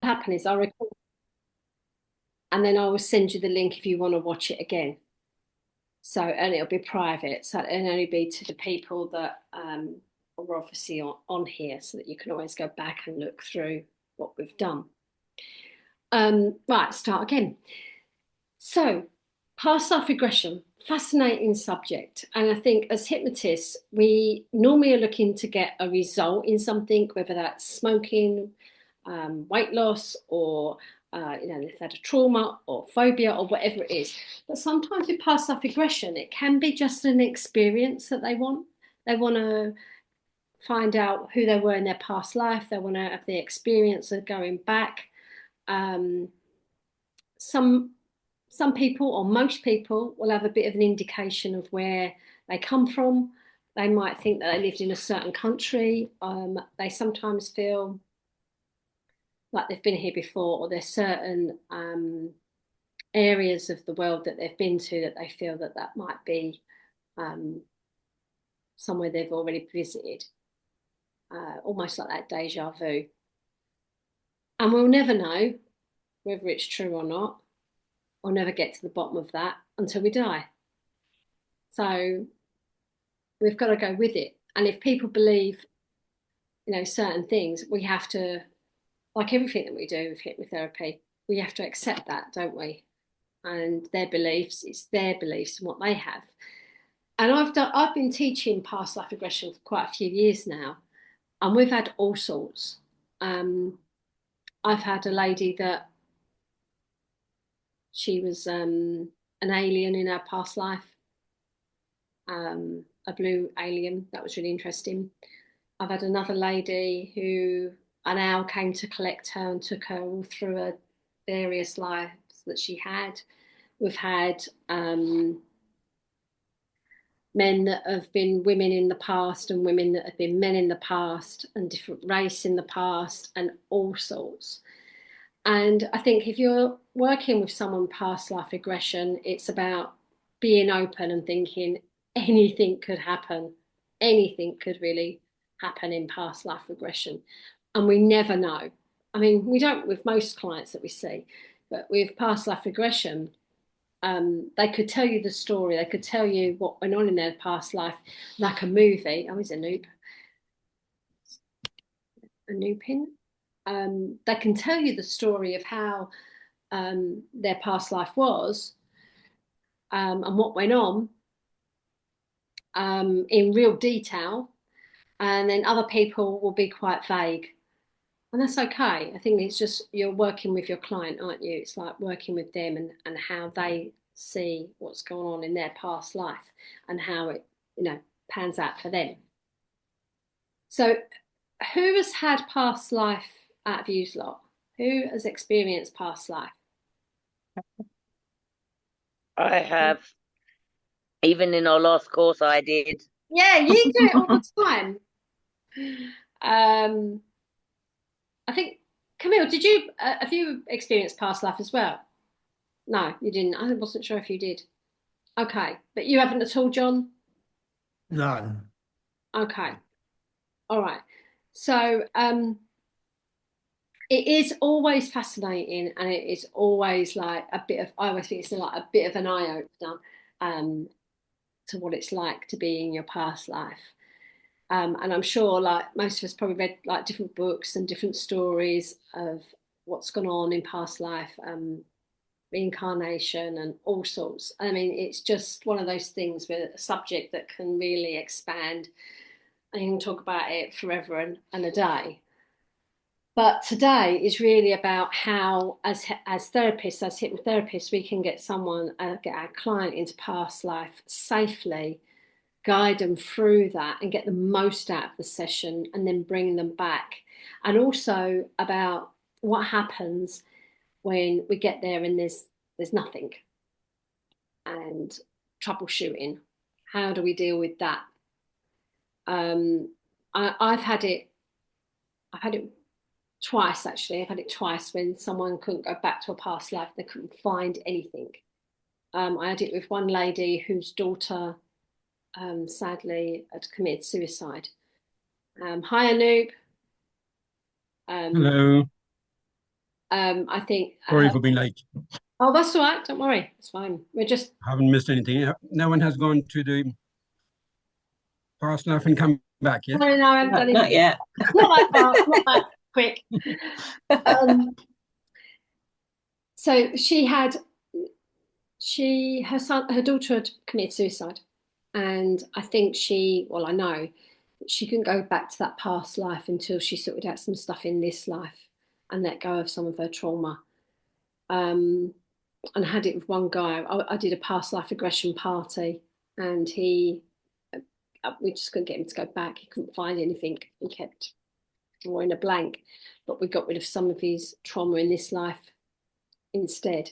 happen is I'll record and then I will send you the link if you want to watch it again. So, and it'll be private. So it'll only be to the people that are obviously on here so that you can always go back and look through what we've done. Right, start again. So, past life regression, fascinating subject. And I think as hypnotists, we normally are looking to get a result in something, whether that's smoking, weight loss, or they've had a trauma or phobia or whatever it is. But sometimes with past life regression, it can be just an experience that they want. They want to find out who they were in their past life. They want to have the experience of going back. Um, some some people or most people will have a bit of an indication of where they come from. They might think that they lived in a certain country. They sometimes feel like they've been here before, or there's certain areas of the world that they've been to that they feel that that might be um, somewhere they've already visited, almost like that deja vu. And we'll never know whether it's true or not. We'll never get to the bottom of that until we die. So we've got to go with it. And if people believe, certain things, we have to, like everything that we do with hypnotherapy, we have to accept that, don't we? And their beliefs, it's their beliefs and what they have. And I've been teaching past life regression for quite a few years now, and we've had all sorts. I've had a lady that she was an alien in her past life, a blue alien. That was really interesting. I've had another lady who an owl came to collect her and took her all through her various lives that she had. We've had men that have been women in the past and women that have been men in the past and different race in the past and all sorts. And I think if you're working with someone past life regression, it's about being open and thinking anything could happen. Anything could really happen in past life regression. And we never know. I mean, we don't with most clients that we see, but with past life regression, they could tell you the story. They could tell you what went on in their past life, like a movie. Oh, he's a noob pin. They can tell you the story of how their past life was and what went on in real detail, and then other people will be quite vague. And that's okay. I think it's just you're working with your client, aren't you? It's like working with them and how they see what's going on in their past life and how it, pans out for them. So, who has had past life out of you lot? Who has experienced past life? I have, even in our last course, I did. Yeah, you do it all the time. Um, I think, Camille, did you have you experienced past life as well? No, you didn't. I wasn't sure if you did. Okay, but you haven't at all, John? No. Okay, all right. So, it is always fascinating, and it is always like a bit of. I always think it's like a bit of an eye opener um, to what it's like to be in your past life. And I'm sure, like most of us, probably read like different books and different stories of what's gone on in past life, reincarnation, and all sorts. I mean, it's just one of those things with a subject that can really expand, and you can talk about it forever and a day. But today is really about how, as therapists, as hypnotherapists, we can get someone, get our client into past life safely, guide them through that, and get the most out of the session, and then bring them back. And also about what happens when we get there and there's nothing, and troubleshooting. How do we deal with that? Um, I've had it. I've had it twice actually. I've had it twice when someone couldn't go back to a past life. They couldn't find anything. I had it with one lady whose daughter sadly had committed suicide. Hi Anoop. Um, Hello. I think. Sorry for being late. Oh, that's all right. Don't worry. It's fine. We're just. Haven't missed anything. No one has gone to the past life and come back yet. No, I haven't done it. Not yet. Not that fast. Not that quick. So her daughter had committed suicide, and I think I know that she couldn't go back to that past life until she sorted out some stuff in this life and let go of some of her trauma. And I had it with one guy. I did a past life regression party, and we just couldn't get him to go back. He couldn't find anything. He kept drawing a blank, but we got rid of some of his trauma in this life instead.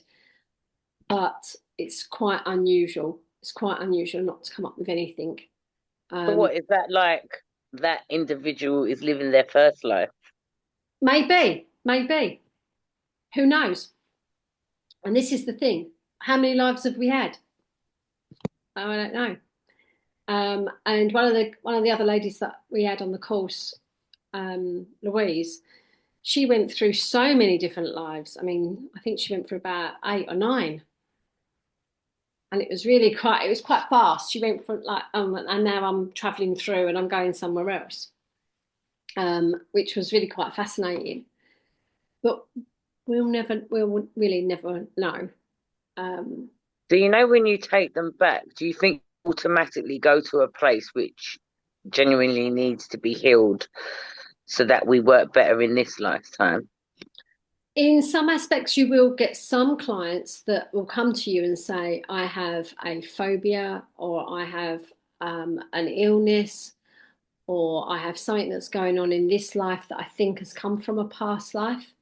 But it's quite unusual. It's quite unusual not to come up with anything. So what is that like? That individual is living their first life? Maybe. Who knows? And this is the thing. How many lives have we had? Oh, I don't know. And one of the other ladies that we had on the course, Louise, she went through so many different lives. I mean, I think she went through about 8 or 9. And it was quite fast. She went from and now I'm traveling through and I'm going somewhere else, which was really quite fascinating. But we'll really never know. Do you know when you take them back, do you think you automatically go to a place which genuinely needs to be healed so that we work better in this lifetime? In some aspects, you will get some clients that will come to you and say, I have a phobia, or I have an illness, or I have something that's going on in this life that I think has come from a past life.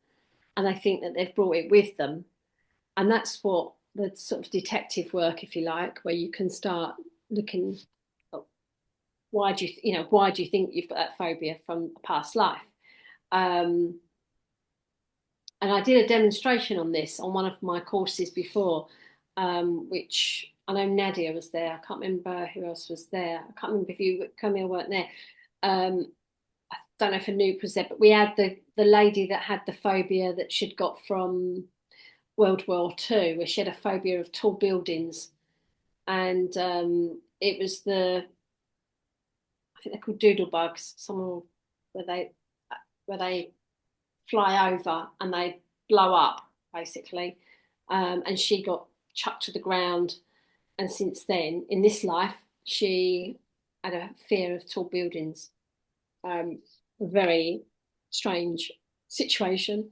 And I think that they've brought it with them. And that's what the sort of detective work, if you like, where you can start looking at why do you think you've got that phobia from a past life? And I did a demonstration on this on one of my courses before, which I know Nadia was there. I can't remember who else was there. I can't remember if you, Camille, weren't there. I don't know if Anoop was there, but we had the lady that had the phobia that she'd got from World War II, where she had a phobia of tall buildings. And it was I think they're called doodle bugs, somewhere where they fly over and they blow up, basically. And she got chucked to the ground. And since then, in this life, she had a fear of tall buildings. A very strange situation.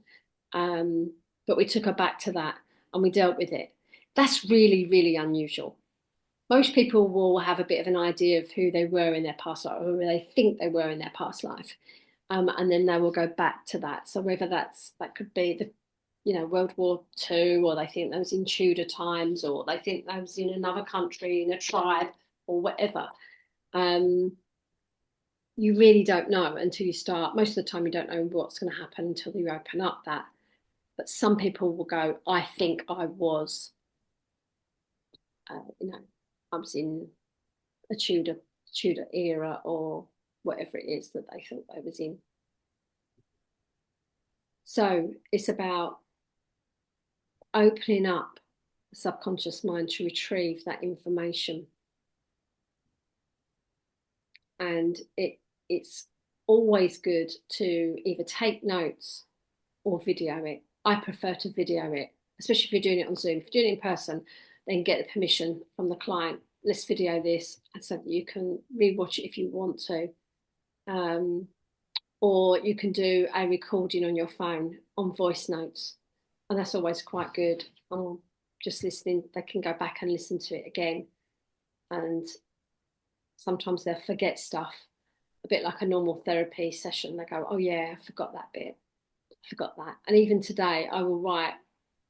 But we took her back to that and we dealt with it. That's really, really unusual. Most people will have a bit of an idea of who they were in their past life, or who they think they were in their past life. And then they will go back to that. So whether that could be World War II, or they think that was in Tudor times, or they think that was in another country, in a tribe, or whatever. You really don't know until you start. Most of the time you don't know what's going to happen until you open up that. But some people will go, I think I was, I was in a Tudor era, or whatever it is that they thought they was in. So it's about opening up the subconscious mind to retrieve that information. And it's always good to either take notes or video it. I prefer to video it, especially if you're doing it on Zoom. If you're doing it in person, then get the permission from the client. Let's video this, so that you can rewatch it if you want to. Or you can do a recording on your phone on voice notes. And that's always quite good. Just listening, they can go back and listen to it again. And sometimes they'll forget stuff, a bit like a normal therapy session. They go, oh yeah, I forgot that bit. I forgot that. And even today, I will write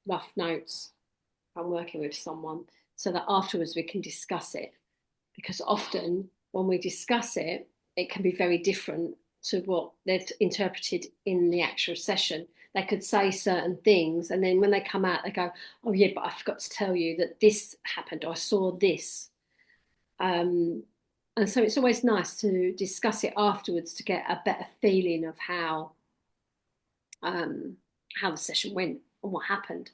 rough notes if I'm working with someone, so that afterwards we can discuss it. Because often when we discuss it, it can be very different to what they've interpreted in the actual session. They could say certain things, and then when they come out, they go, oh yeah, but I forgot to tell you that this happened, or I saw this. And so it's always nice to discuss it afterwards to get a better feeling of how how the session went and what happened.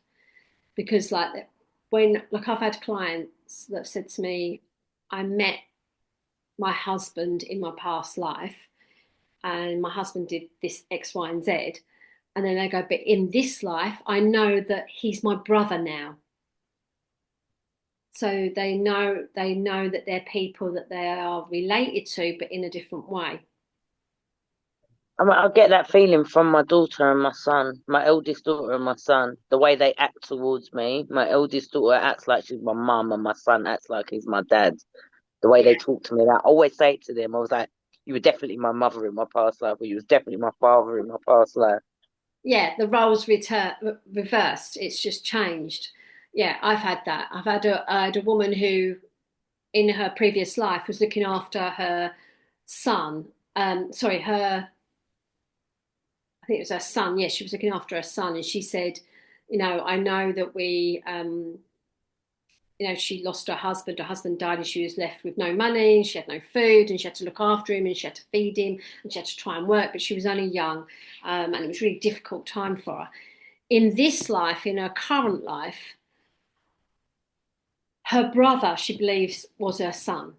Because like when, like I've had clients that have said to me, I met my husband in my past life and my husband did this X, Y, and Z. And then they go, but in this life, I know that he's my brother now. So they know that they're people that they are related to, but in a different way. I mean, I get that feeling from my daughter and my son, my eldest daughter and my son, the way they act towards me. My eldest daughter acts like she's my mum, and my son acts like he's my dad. The way they talk to me, I always say it to them. I was like, "You were definitely my mother in my past life, or you was definitely my father in my past life." Yeah, the roles reversed. It's just changed. Yeah, I've had that. I had a woman who, in her previous life, was looking after her son. Sorry, her. I think it was her son. Yeah, she was looking after her son, and she said, I know that she lost her husband. Her husband died, and she was left with no money. And she had no food, and she had to look after him, and she had to feed him, and she had to try and work. But she was only young, and it was a really difficult time for her. In this life, in her current life, her brother, she believes, was her son,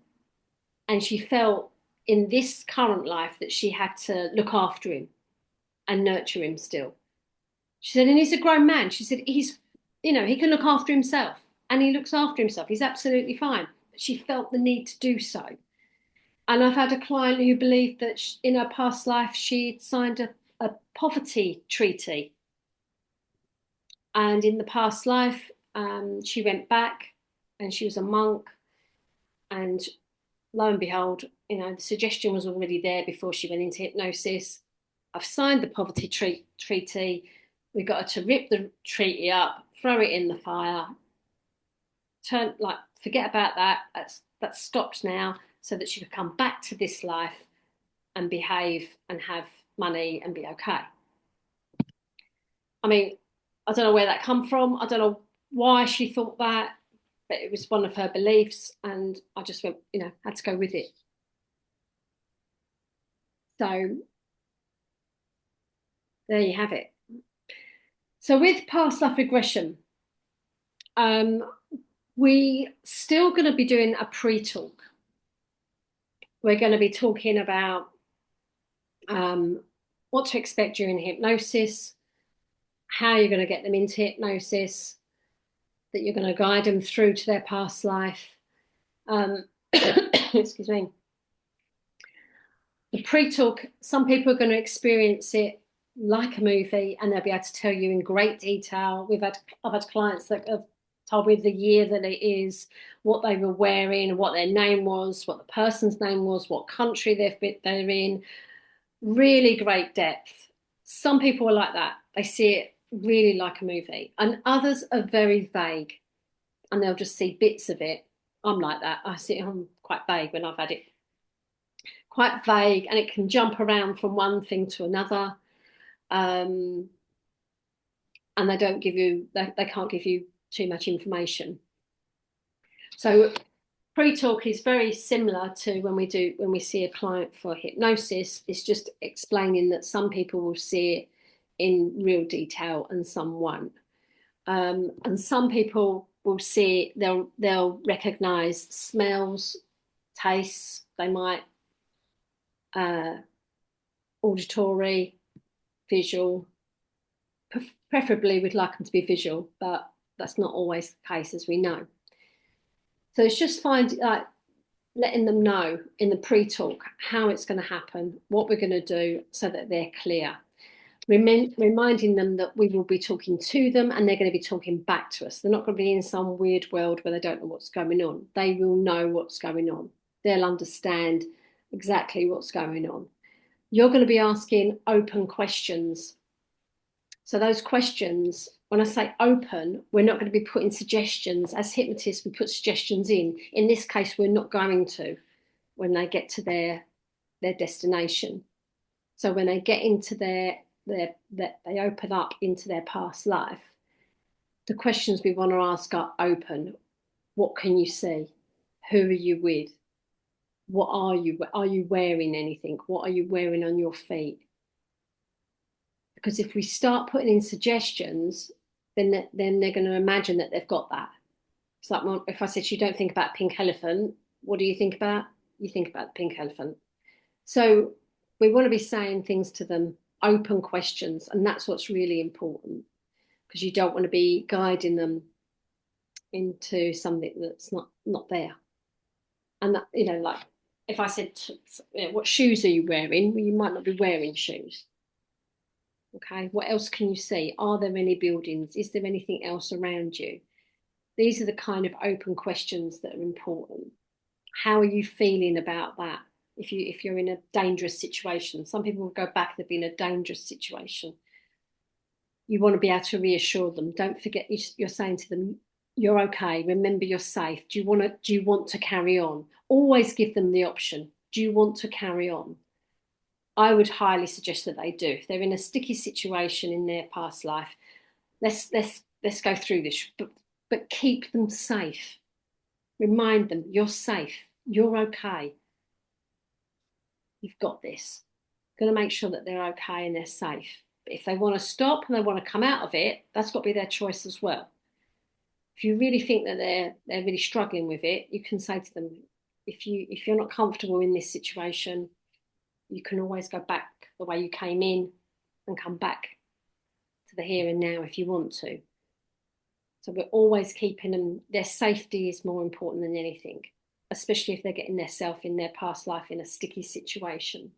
and she felt in this current life that she had to look after him and nurture him still. She said, and he's a grown man. She said, he can look after himself, and he looks after himself. He's absolutely fine. But she felt the need to do so. And I've had a client who believed that in her past life, she'd signed a poverty treaty. And in the past life, she went back and she was a monk. And lo and behold, the suggestion was already there before she went into hypnosis. I've signed the poverty treaty. We got her to rip the treaty up, throw it in the fire, forget about that. That's stopped now, so that she could come back to this life and behave and have money and be okay. I mean, I don't know where that come from. I don't know why she thought that, but it was one of her beliefs, and I just went, had to go with it. So there you have it. So with past life regression, we still going to be doing a pre-talk. We're going to be talking about what to expect during hypnosis, how you're going to get them into hypnosis, that you're going to guide them through to their past life. Excuse me. The pre-talk, some people are going to experience it like a movie, and they'll be able to tell you in great detail. I've had clients that have told me the year that it is, what they were wearing, what their name was, what the person's name was, what country they're in. Really great depth. Some people are like that. They see it really like a movie, and others are very vague, and they'll just see bits of it. I'm like that. I'm quite vague when I've had it. Quite vague, and it can jump around from one thing to another. And they can't give you too much information. So pre-talk is very similar to when we see a client for hypnosis. It's just explaining that some people will see it in real detail and some won't. And some people will see it, they'll recognize smells, tastes, they might auditory, visual. Preferably we'd like them to be visual, but that's not always the case, as we know. So it's just letting them know in the pre-talk how it's going to happen, what we're going to do, so that they're clear. Reminding them that we will be talking to them, and they're going to be talking back to us. They're not going to be in some weird world where they don't know what's going on. They will know what's going on. They'll understand exactly what's going on. You're going to be asking open questions. So those questions, when I say open, we're not going to be putting suggestions. As hypnotists, we put suggestions in. In this case, we're not going to when they get to their destination. So when they get into they open up into their past life, the questions we want to ask are open. What can you see? Who are you with? What are you wearing anything? What are you wearing on your feet? Because if we start putting in suggestions, then they're going to imagine that they've got that. It's like, well, if I said to you, don't think about pink elephant, what do you think about? You think about the pink elephant. So we want to be saying things to them, open questions, and that's what's really important, because you don't want to be guiding them into something that's not there. And that, you know, like if I said, you know, what shoes are you wearing? Well, you might not be wearing shoes. Okay, what else can you see? Are there any buildings? Is there anything else around you? These are the kind of open questions that are important. How are you feeling about that? If you're in a dangerous situation, some people will go back, they've been in a dangerous situation. You want to be able to reassure them. Don't forget, you're saying to them, you're okay. Remember, you're safe. Do you want to carry on? Always give them the option. Do you want to carry on? I would highly suggest that they do. If they're in a sticky situation in their past life, let's go through this, but keep them safe. Remind them you're safe. You're okay. You've got this. Going to make sure that they're okay and they're safe. But if they want to stop and they want to come out of it, that's got to be their choice as well. If you really think that they're really struggling with it, you can say to them, if you're not comfortable in this situation, you can always go back the way you came in and come back to the here and now if you want to. So we're always keeping them, their safety is more important than anything, especially if they're getting themselves in their past life in a sticky situation.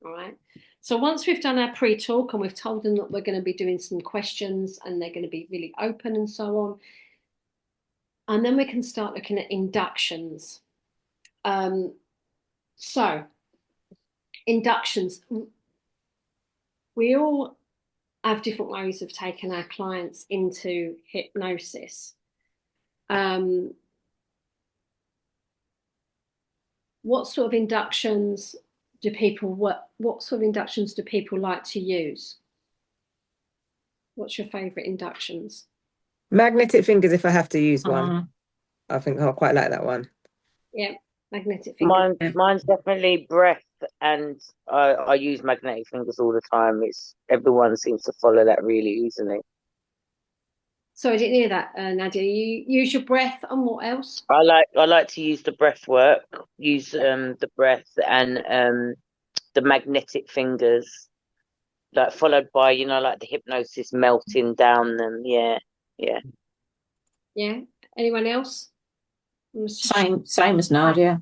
All right. So once we've done our pre-talk and we've told them that we're going to be doing some questions and they're going to be really open and so on, and then we can start looking at inductions. So inductions, we all have different ways of taking our clients into hypnosis. What sort of inductions do people what sort of inductions do people like to use? What's your favorite inductions? Magnetic fingers, if I have to use one. I think I'll quite like that one. Yeah, magnetic fingers. Mine's definitely breath, and I use magnetic fingers all the time. Everyone seems to follow that really easily. So I didn't hear that, Nadia. You use your breath, and what else? I like to use the breath work, use the breath and the magnetic fingers, like followed by, you know, like the hypnosis melting down them. Yeah. Anyone else? Same as Nadia.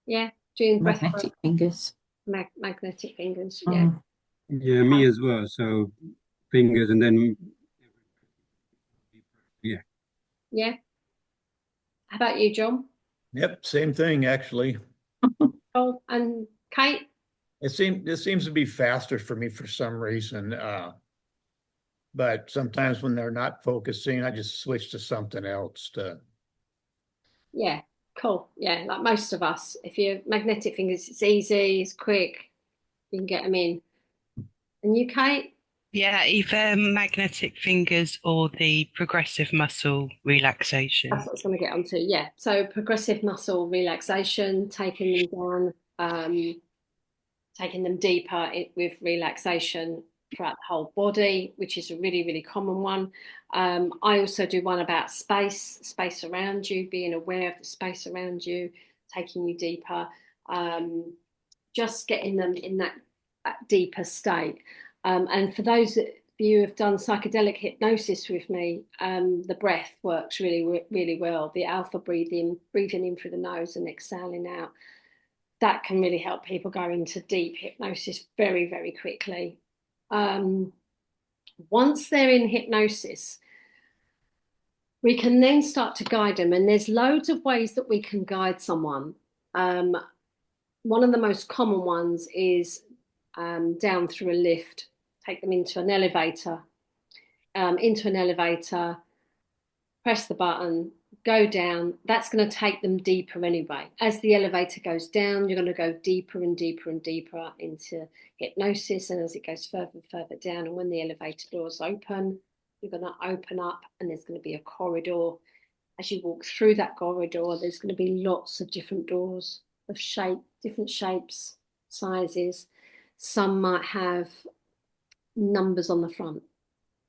Yeah, doing breath Magnetic fingers. Magnetic fingers. Yeah. Yeah, me as well. So fingers and then Yeah. How about you, John? Yep, same thing actually. Oh, and Kate? This seems to be faster for me for some reason. But sometimes when they're not focusing, I just switch to something else Yeah, cool. Yeah, like most of us. If you're magnetic fingers, it's easy, it's quick, you can get them in. And you, Kate? Yeah, either magnetic fingers or the progressive muscle relaxation. That's what I was going to get onto. Yeah, so progressive muscle relaxation, taking them down, taking them deeper with relaxation throughout the whole body, which is a really, really common one. I also do one about space around you, being aware of the space around you, taking you deeper, just getting them in that deeper state. And for those of you who have done psychedelic hypnosis with me, the breath works really, really well. The alpha breathing in through the nose and exhaling out. That can really help people go into deep hypnosis very, very quickly. Once they're in hypnosis, we can then start to guide them. And there's loads of ways that we can guide someone. One of the most common ones is down through a lift. Take them into an elevator, press the button, go down. That's going to take them deeper anyway. As the elevator goes down, you're going to go deeper and deeper and deeper into hypnosis. And as it goes further and further down, and when the elevator doors open, you're going to open up and there's going to be a corridor. As you walk through that corridor, there's going to be lots of different doors of different shapes, sizes. Some might have numbers on the front.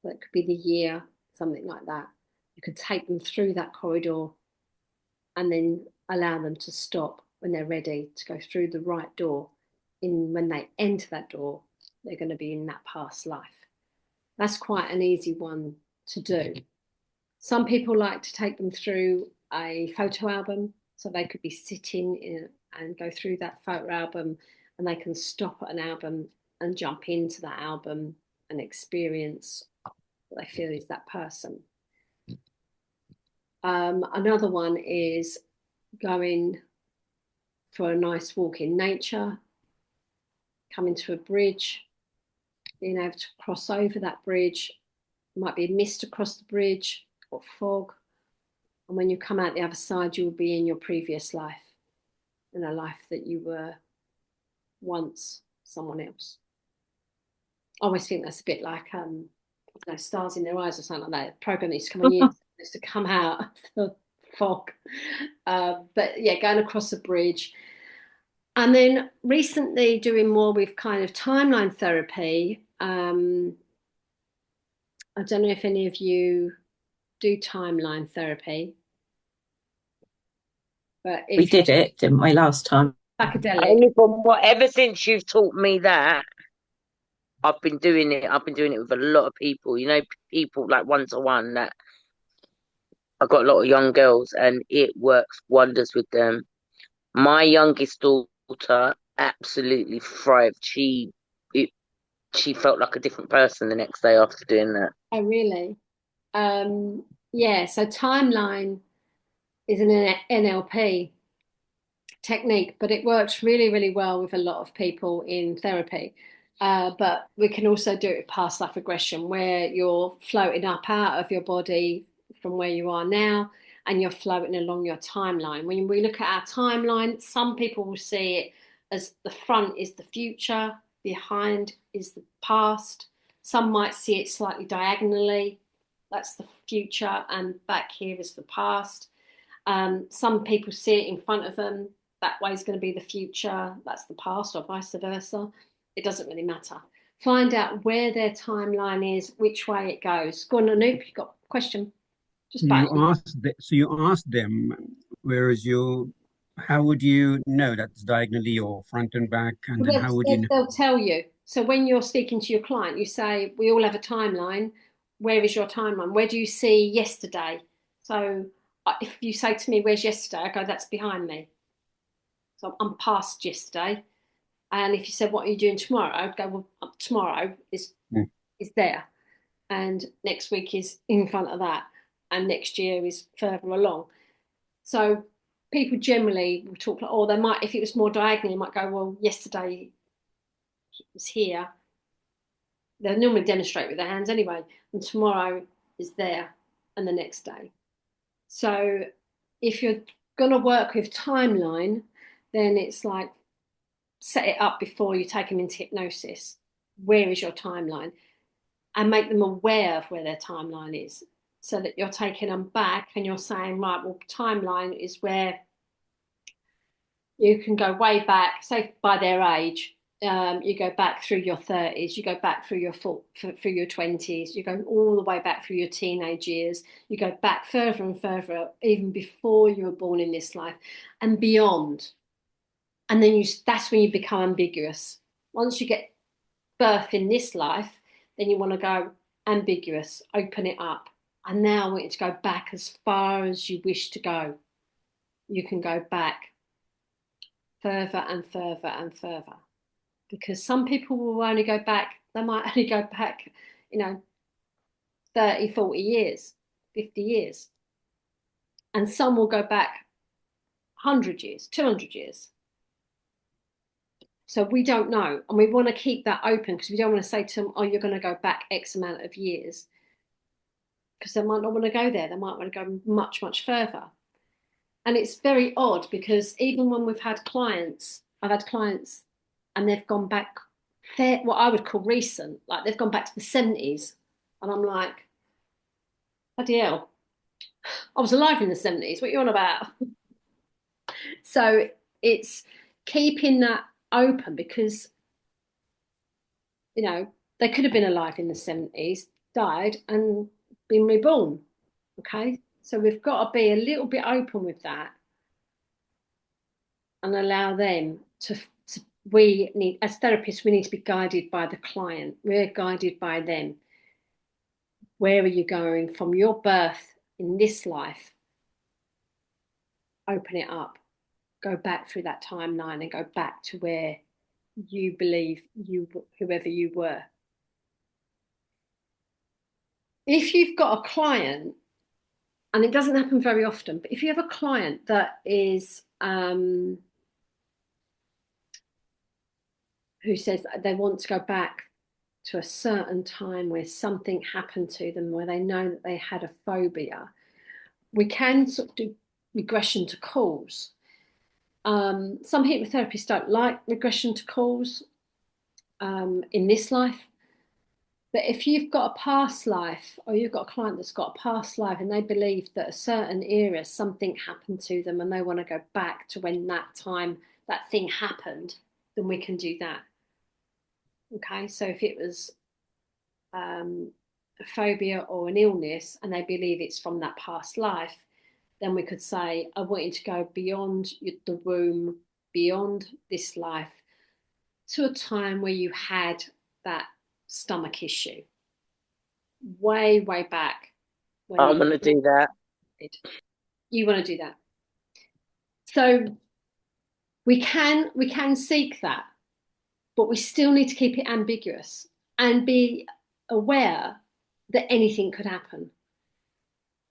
That could be the year, something like that. You could take them through that corridor and then allow them to stop when they're ready to go through the right door. When they enter that door, they're going to be in that past life. That's quite an easy one to do. Some people like to take them through a photo album, so they could be sitting and go through that photo album, and they can stop at an album and jump into that album and experience what they feel is that person. Another one is going for a nice walk in nature, coming to a bridge, being able to cross over that bridge. It might be a mist across the bridge or fog. And when you come out the other side, you will be in your previous life, in a life that you were once someone else. I always think that's a bit like Stars in Their Eyes or something like that. The program needs to come on you, needs to come out of the fog. But yeah, going across a bridge. And then recently doing more with kind of timeline therapy. I don't know if any of you do timeline therapy. But We did it, didn't we, last time? Psychedelic. Only from ever since you've taught me that, I've been doing it. I've been doing it with a lot of people. You know, people like one-to-one. That I've got a lot of young girls, and it works wonders with them. My youngest daughter absolutely thrived. She felt like a different person the next day after doing that. Oh, really? Yeah. So timeline is an NLP technique, but it works really, really well with a lot of people in therapy. But we can also do it with past life regression, where you're floating up out of your body from where you are now, and you're floating along your timeline. When we look at our timeline, some people will see it as the front is the future, behind is the past. Some might see it slightly diagonally. That's the future, and back here is the past. Some people see it in front of them. That way is going to be the future. That's the past, or vice versa. It doesn't really matter. Find out where their timeline is, which way it goes. Go on, Anoop, you've got a question. Just back. You ask them, how would you know that's diagonally or front and back? And then how would you know? They'll tell you. So when you're speaking to your client, you say, we all have a timeline. Where is your timeline? Where do you see yesterday? So if you say to me, where's yesterday? I go, that's behind me. So I'm past yesterday. And if you said, what are you doing tomorrow? I'd go, well, tomorrow is there. And next week is in front of that. And next year is further along. So people generally will talk, or they might, if it was more diagonal, they might go, well, yesterday it was here. They'll normally demonstrate with their hands anyway. And tomorrow is there, and the next day. So if you're going to work with timeline, then it's like, set it up before you take them into hypnosis. Where is your timeline? And make them aware of where their timeline is, so that you're taking them back and you're saying, right, well, timeline is where you can go way back, say by their age. You go back through your 30s, you go back through your 20s, you go all the way back through your teenage years, you go back further and further, even before you were born in this life and beyond. And then that's when you become ambiguous. Once you get birth in this life, then you want to go ambiguous, open it up. And now I want you to go back as far as you wish to go. You can go back further and further and further. Because some people will only go back, they might only go back, 30, 40 years, 50 years. And some will go back 100 years, 200 years. So we don't know. And we want to keep that open, because we don't want to say to them, oh, you're going to go back X amount of years. Because they might not want to go there. They might want to go much, much further. And it's very odd, because even when we've had clients, I've had clients and they've gone back, what I would call recent, like they've gone back to the 70s. And I'm like, bloody hell, I was alive in the 70s. What are you on about? So it's keeping that open, because, They could have been alive in the 70s, died, and been reborn. Okay, so we've got to be a little bit open with that and allow them to we need, as therapists, we need to be guided by the client. We're guided by them. Where are you going from your birth in this life? Open it up. Go back through that timeline and go back to where you believe you, whoever you were. If you've got a client, and it doesn't happen very often, but if you have a client that is who says they want to go back to a certain time where something happened to them, where they know that they had a phobia, we can sort of do regression to cause. Some hypnotherapists don't like regression to cause in this life. But if you've got a past life, or you've got a client that's got a past life and they believe that a certain era, something happened to them and they want to go back to when that time, that thing happened, then we can do that. Okay, so if it was a phobia or an illness and they believe it's from that past life, then we could say, I want you to go beyond the womb, beyond this life, to a time where you had that stomach issue. Way, way back. I'm going to do that. You want to do that. So we can seek that, but we still need to keep it ambiguous and be aware that anything could happen.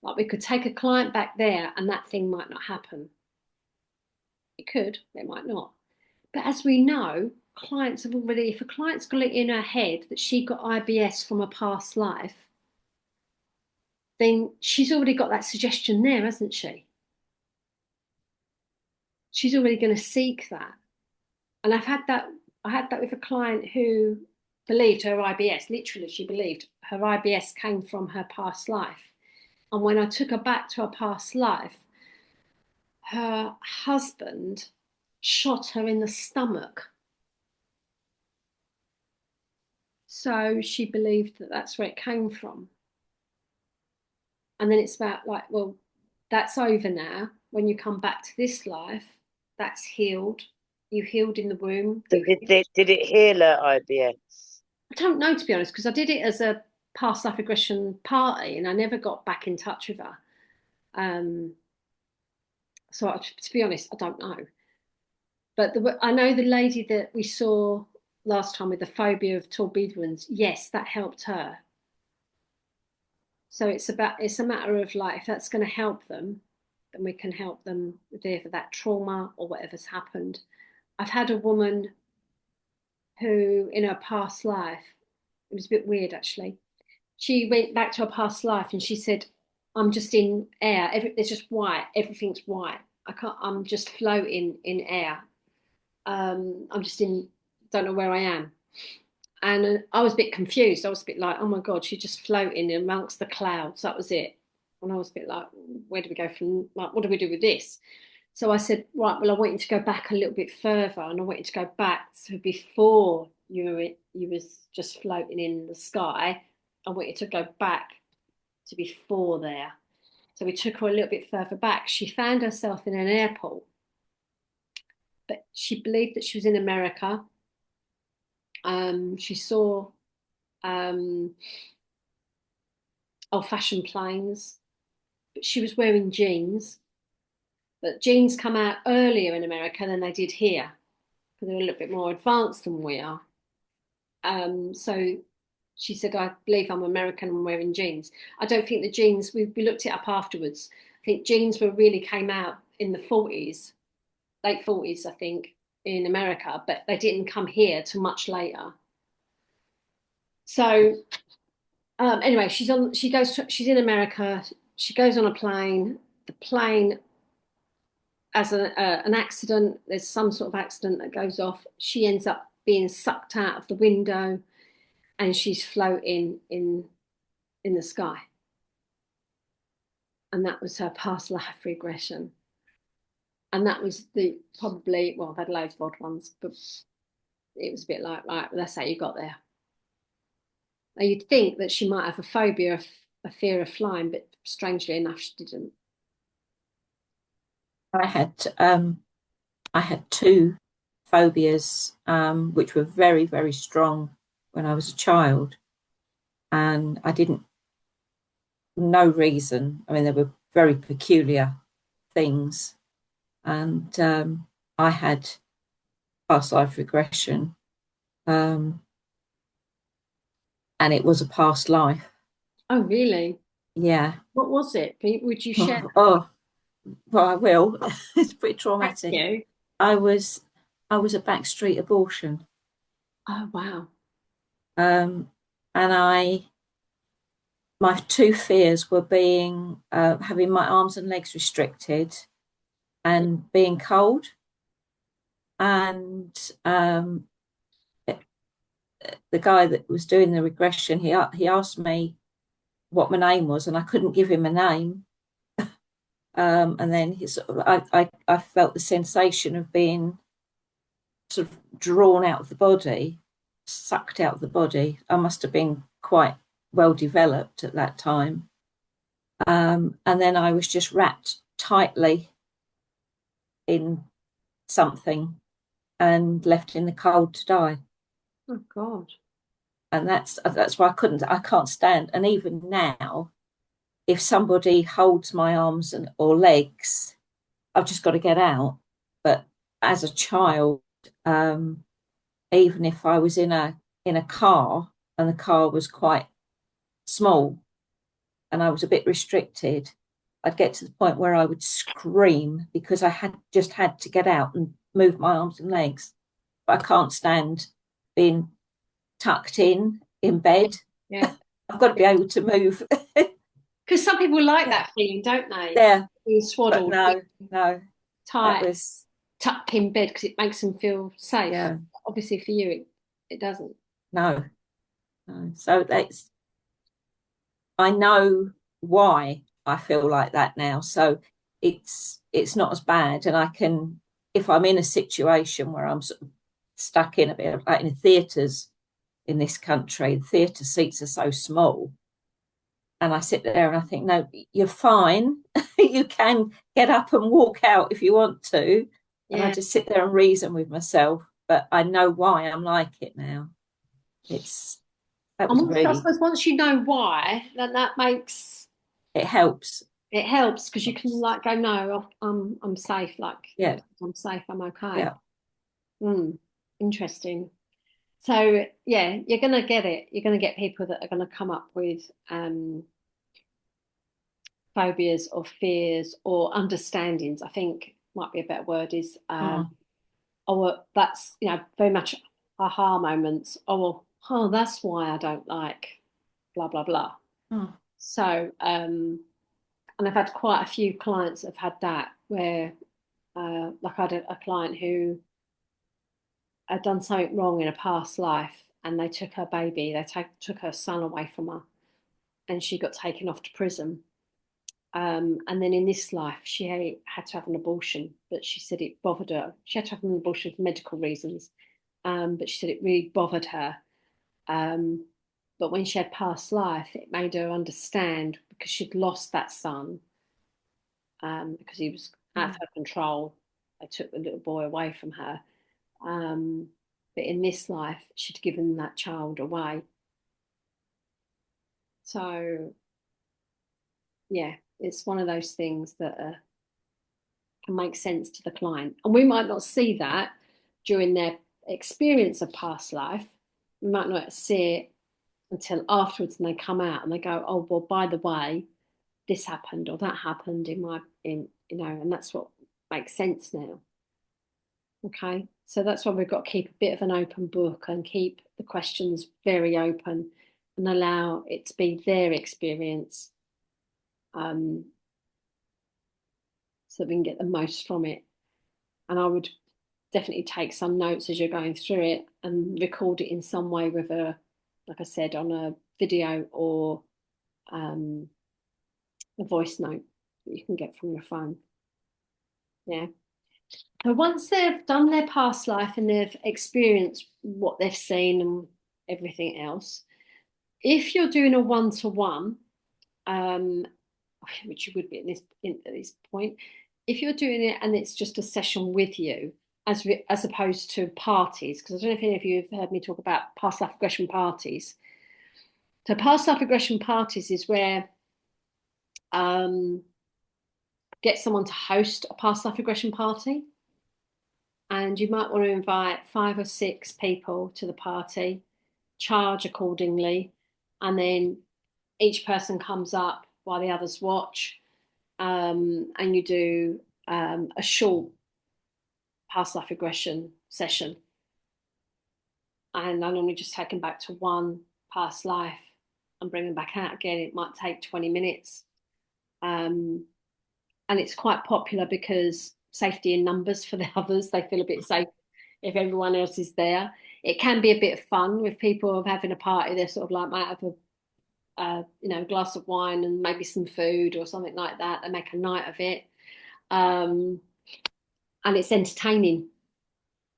Like we could take a client back there and that thing might not happen. It could, it might not. But as we know, clients have already, if a client's got it in her head that she got IBS from a past life, then she's already got that suggestion there, hasn't she? She's already going to seek that. And I had that with a client who believed her IBS, literally she believed her IBS came from her past life. And when I took her back to her past life, her husband shot her in the stomach. So she believed that that's where it came from. And then it's about like, well, that's over now. When you come back to this life, that's healed. You healed in the womb. Did it heal her IBS? I don't know, to be honest, because I did it as a past life regression party and I never got back in touch with her. So to be honest, I don't know. But I know the lady that we saw last time with the phobia of tall Bedouins, yes, that helped her. So it's a matter of like, if that's going to help them, then we can help them with either that trauma or whatever's happened. I've had a woman who, in her past life, it was a bit weird actually. She went back to her past life and she said, I'm just in air. It's just white. Everything's white. I'm just floating in air. I'm just don't know where I am. And I was a bit confused. I was a bit like, oh my God, she's just floating amongst the clouds. That was it. And I was a bit like, where do we go from, like, what do we do with this? So I said, right, well, I want you to go back a little bit further. And I want you to go back to before you was just floating in the sky. I want you to go back to before there. So we took her a little bit further back. She found herself in an airport, but she believed that she was in America. She saw old-fashioned planes, but she was wearing jeans. But jeans come out earlier in America than they did here, because they're a little bit more advanced than we are. So she said, I believe I'm American and wearing jeans. I don't think the jeans, we looked it up afterwards. I think jeans really came out in the 40s, late 40s, I think, in America, but they didn't come here till much later. So anyway, she's in America. She goes on a plane. The plane has an accident. There's some sort of accident that goes off. She ends up being sucked out of the window, and she's floating in the sky. And that was her past life regression. And that was probably, I've had loads of odd ones, but it was a bit like, right, that's how you got there. Now, you'd think that she might have a phobia, a fear of flying, but strangely enough, she didn't. I had two phobias, which were very, very strong when I was a child, and I didn't no reason. I mean, they were very peculiar things, and I had past life regression, and it was a past life. Oh, really? Yeah. What was it? Would you share? Oh, well, I will. It's pretty Thank traumatic. you. I was a backstreet abortion, Oh, wow. and my two fears were being having my arms and legs restricted and being cold. And the guy that was doing the regression, he asked me what my name was, and I couldn't give him a name. And then I felt the sensation of being sort of drawn out of the body, sucked out of the body. I must have been quite well developed at that time. And then I was just wrapped tightly in something and left in the cold to die. Oh, God. And that's why I can't stand. And even now, if somebody holds my arms or legs, I've just got to get out. But as a child, even if I was in a car and the car was quite small and I was a bit restricted, I'd get to the point where I would scream because I had to get out and move my arms and legs. But I can't stand being tucked in bed. Yeah. I've got to be able to move. Because some people like that feeling, don't they? Yeah. Being But swaddled, no, tight, that was, tucked in bed because it makes them feel safe. yeah, Obviously, for you, it doesn't. no. So I know why I feel like that now. So it's not as bad. And I can, if I'm in a situation where I'm sort of stuck in a bit, like in theatres in this country, the theatre seats are so small. And I sit there and I think, no, you're fine. You can get up and walk out if you want to. And I just sit there and reason with myself. But I know why I'm like it now. That was I suppose once you know why, then that makes it helps. It helps because you can like go, no, I'm safe. Like, Yeah, I'm safe. I'm okay. yeah. Interesting. So yeah, you're gonna get it. You're gonna get people that are gonna come up with phobias or fears or understandings. I think might be a better word is oh, that's very much aha moments. Oh, that's why I don't like blah blah blah. So and I've had quite a few clients that have had that where like I had a client who had done something wrong in a past life and they took her baby, took her son away from her and she got taken off to prison. And then in this life, she had to have an abortion, but she said it bothered her. She had to have an abortion for medical reasons, but she said it really bothered her. But when she had past life, it made her understand because she'd lost that son because he was out of her control. They took the little boy away from her. But in this life, she'd given that child away. So, yeah, it's one of those things that can make sense to the client. And we might not see that during their experience of past life. We might not see it until afterwards and they come out and they go, oh, well, by the way, this happened or that happened and that's what makes sense now. Okay, so that's why we've got to keep a bit of an open book and keep the questions very open and allow it to be their experience so that we can get the most from it. And I would definitely take some notes as you're going through it and record it in some way with like I said, on a video or a voice note that you can get from your phone. Yeah. So once they've done their past life and they've experienced what they've seen and everything else, If you're doing a one-to-one, which you would be at this point, if you're doing it and it's just a session with you, as opposed to parties, because I don't know if any of you have heard me talk about past life regression parties. So past life regression parties is where get someone to host a past life regression party, and you might want to invite 5 or 6 people to the party, charge accordingly, and then each person comes up while the others watch, and you do a short past life regression session. And I normally just take them back to one past life and bring them back out again. It might take 20 minutes. And it's quite popular because safety in numbers for the others. They feel a bit safe if everyone else is there. It can be a bit of fun with people having a party. They're sort of like might have a glass of wine and maybe some food or something like that. They make a night of it. And it's entertaining.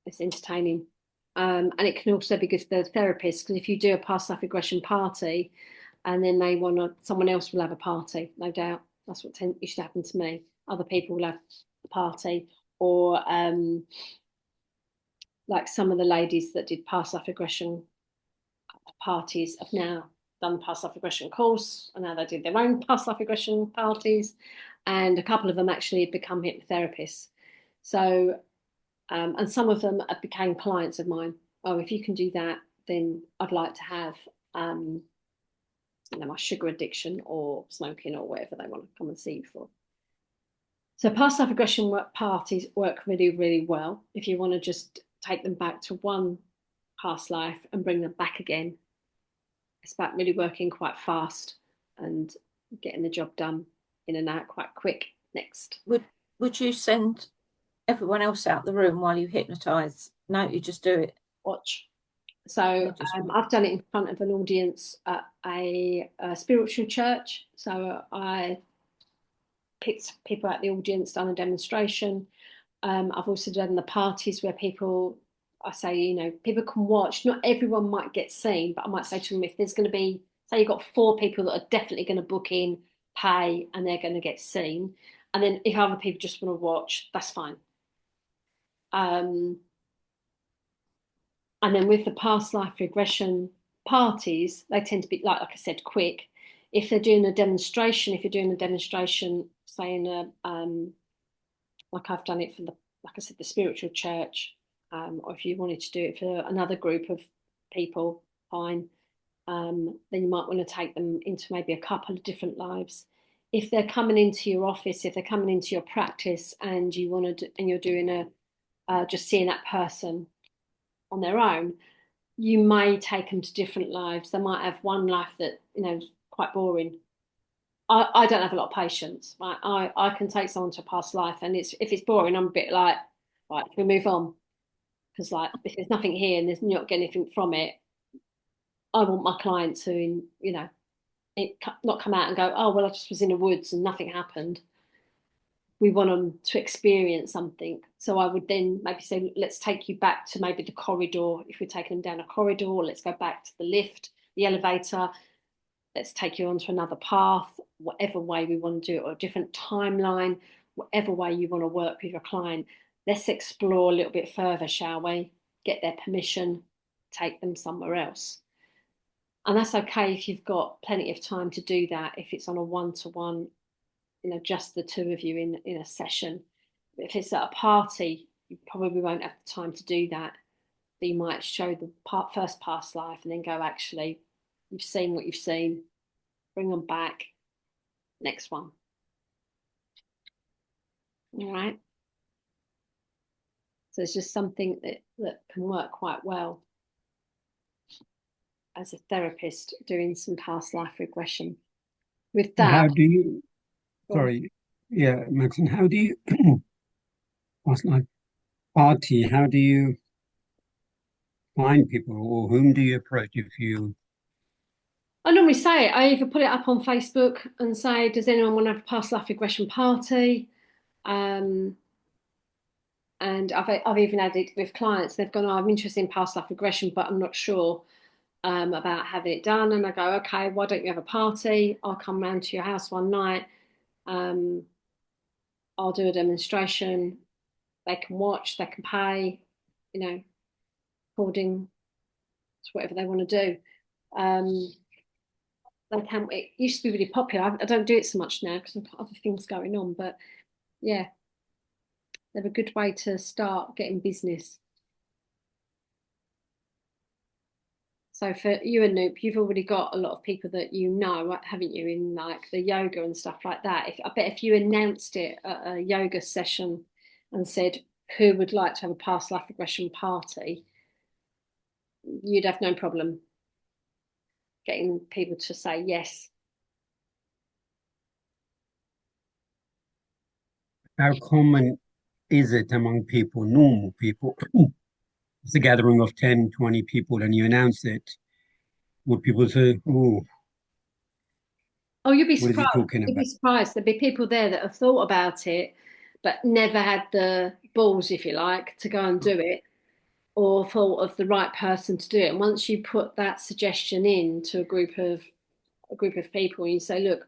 It's entertaining. And it can also be good for the therapist, because if you do a past life regression party and then someone else will have a party, no doubt. That's what used to happen to me. Other people will have a party, or like some of the ladies that did past life regression parties have now done the past life regression course, and now they did their own past life regression parties, and a couple of them actually become hypnotherapists. So, and some of them became clients of mine. Oh, if you can do that, then I'd like to have, my sugar addiction or smoking or whatever they want to come and see you for. So past life regression parties work really, really well if you want to just take them back to one past life and bring them back again. It's about really working quite fast and getting the job done in and out quite quick. Next. Would you send everyone else out the room while you hypnotise? No, you just do it. Watch. So I've done it in front of an audience at a spiritual church. So I picked people out the audience, done a demonstration. I've also done the parties where people, I say, people can watch. Not everyone might get seen, but I might say to them, if there's going to be, say you've got 4 people that are definitely going to book in, pay, and they're going to get seen. And then if other people just want to watch, that's fine. And then with the past life regression parties, they tend to be, like I said, quick. If you're doing a demonstration, saying, like I've done it for like I said, the spiritual church, or if you wanted to do it for another group of people, fine. Then you might want to take them into maybe a couple of different lives. If they're coming into your office, if they're coming into your practice, and you're doing just seeing that person on their own, you may take them to different lives. They might have one life that is quite boring. I don't have a lot of patience. Right? I can take someone to a past life, and if it's boring, I'm a bit like, right, we move on, because like if there's nothing here and there's not getting anything from it, I want my client to not come out and go, oh well, I just was in the woods and nothing happened. We want them to experience something. So I would then maybe say, let's take you back to maybe the corridor. If we're taking them down a corridor, let's go back to the lift, the elevator. Let's take you onto another path, whatever way we want to do it, or a different timeline, whatever way you want to work with your client. Let's explore a little bit further, shall we? Get their permission, take them somewhere else. And that's okay if you've got plenty of time to do that, if it's on a one-to-one, just the 2 of you in a session. But if it's at a party, you probably won't have the time to do that. But you might show the first past life and then go, actually, you've seen what you've seen, bring them back, next one. All right. So it's just something that can work quite well as a therapist, doing some past life regression. With that, how do you? Sorry, yeah, Maxine. How do you? Past life party. How do you find people, or whom do you approach if you? I normally say it. I either put it up on Facebook and say, does anyone want to have a past life regression party? And I've even had it with clients. They've gone, oh, I'm interested in past life regression, but I'm not sure. about having it done, and I go, okay, why don't you have a party? I'll come round to your house one night. I'll do a demonstration. They can watch, they can pay, you know, according to whatever they want to do. They can. It used to be really popular. I don't do it so much now because I've got other things going on. But yeah, they're a good way to start getting business. So for you and Noop, you've already got a lot of people that you know, haven't you, in like the yoga and stuff like that. I bet if you announced it at a yoga session and said who would like to have a past life regression party, you'd have no problem getting people to say yes. How common is it among people, normal people? It's a gathering of 10, 20 people and you announce it. Would people say, oh, Oh, you'd be what is he surprised. talking You'd about? be surprised. There'd be people there that have thought about it, but never had the balls, if you like, to go and do it, or thought of the right person to do it. And once you put that suggestion in to a group of people, and you say, look,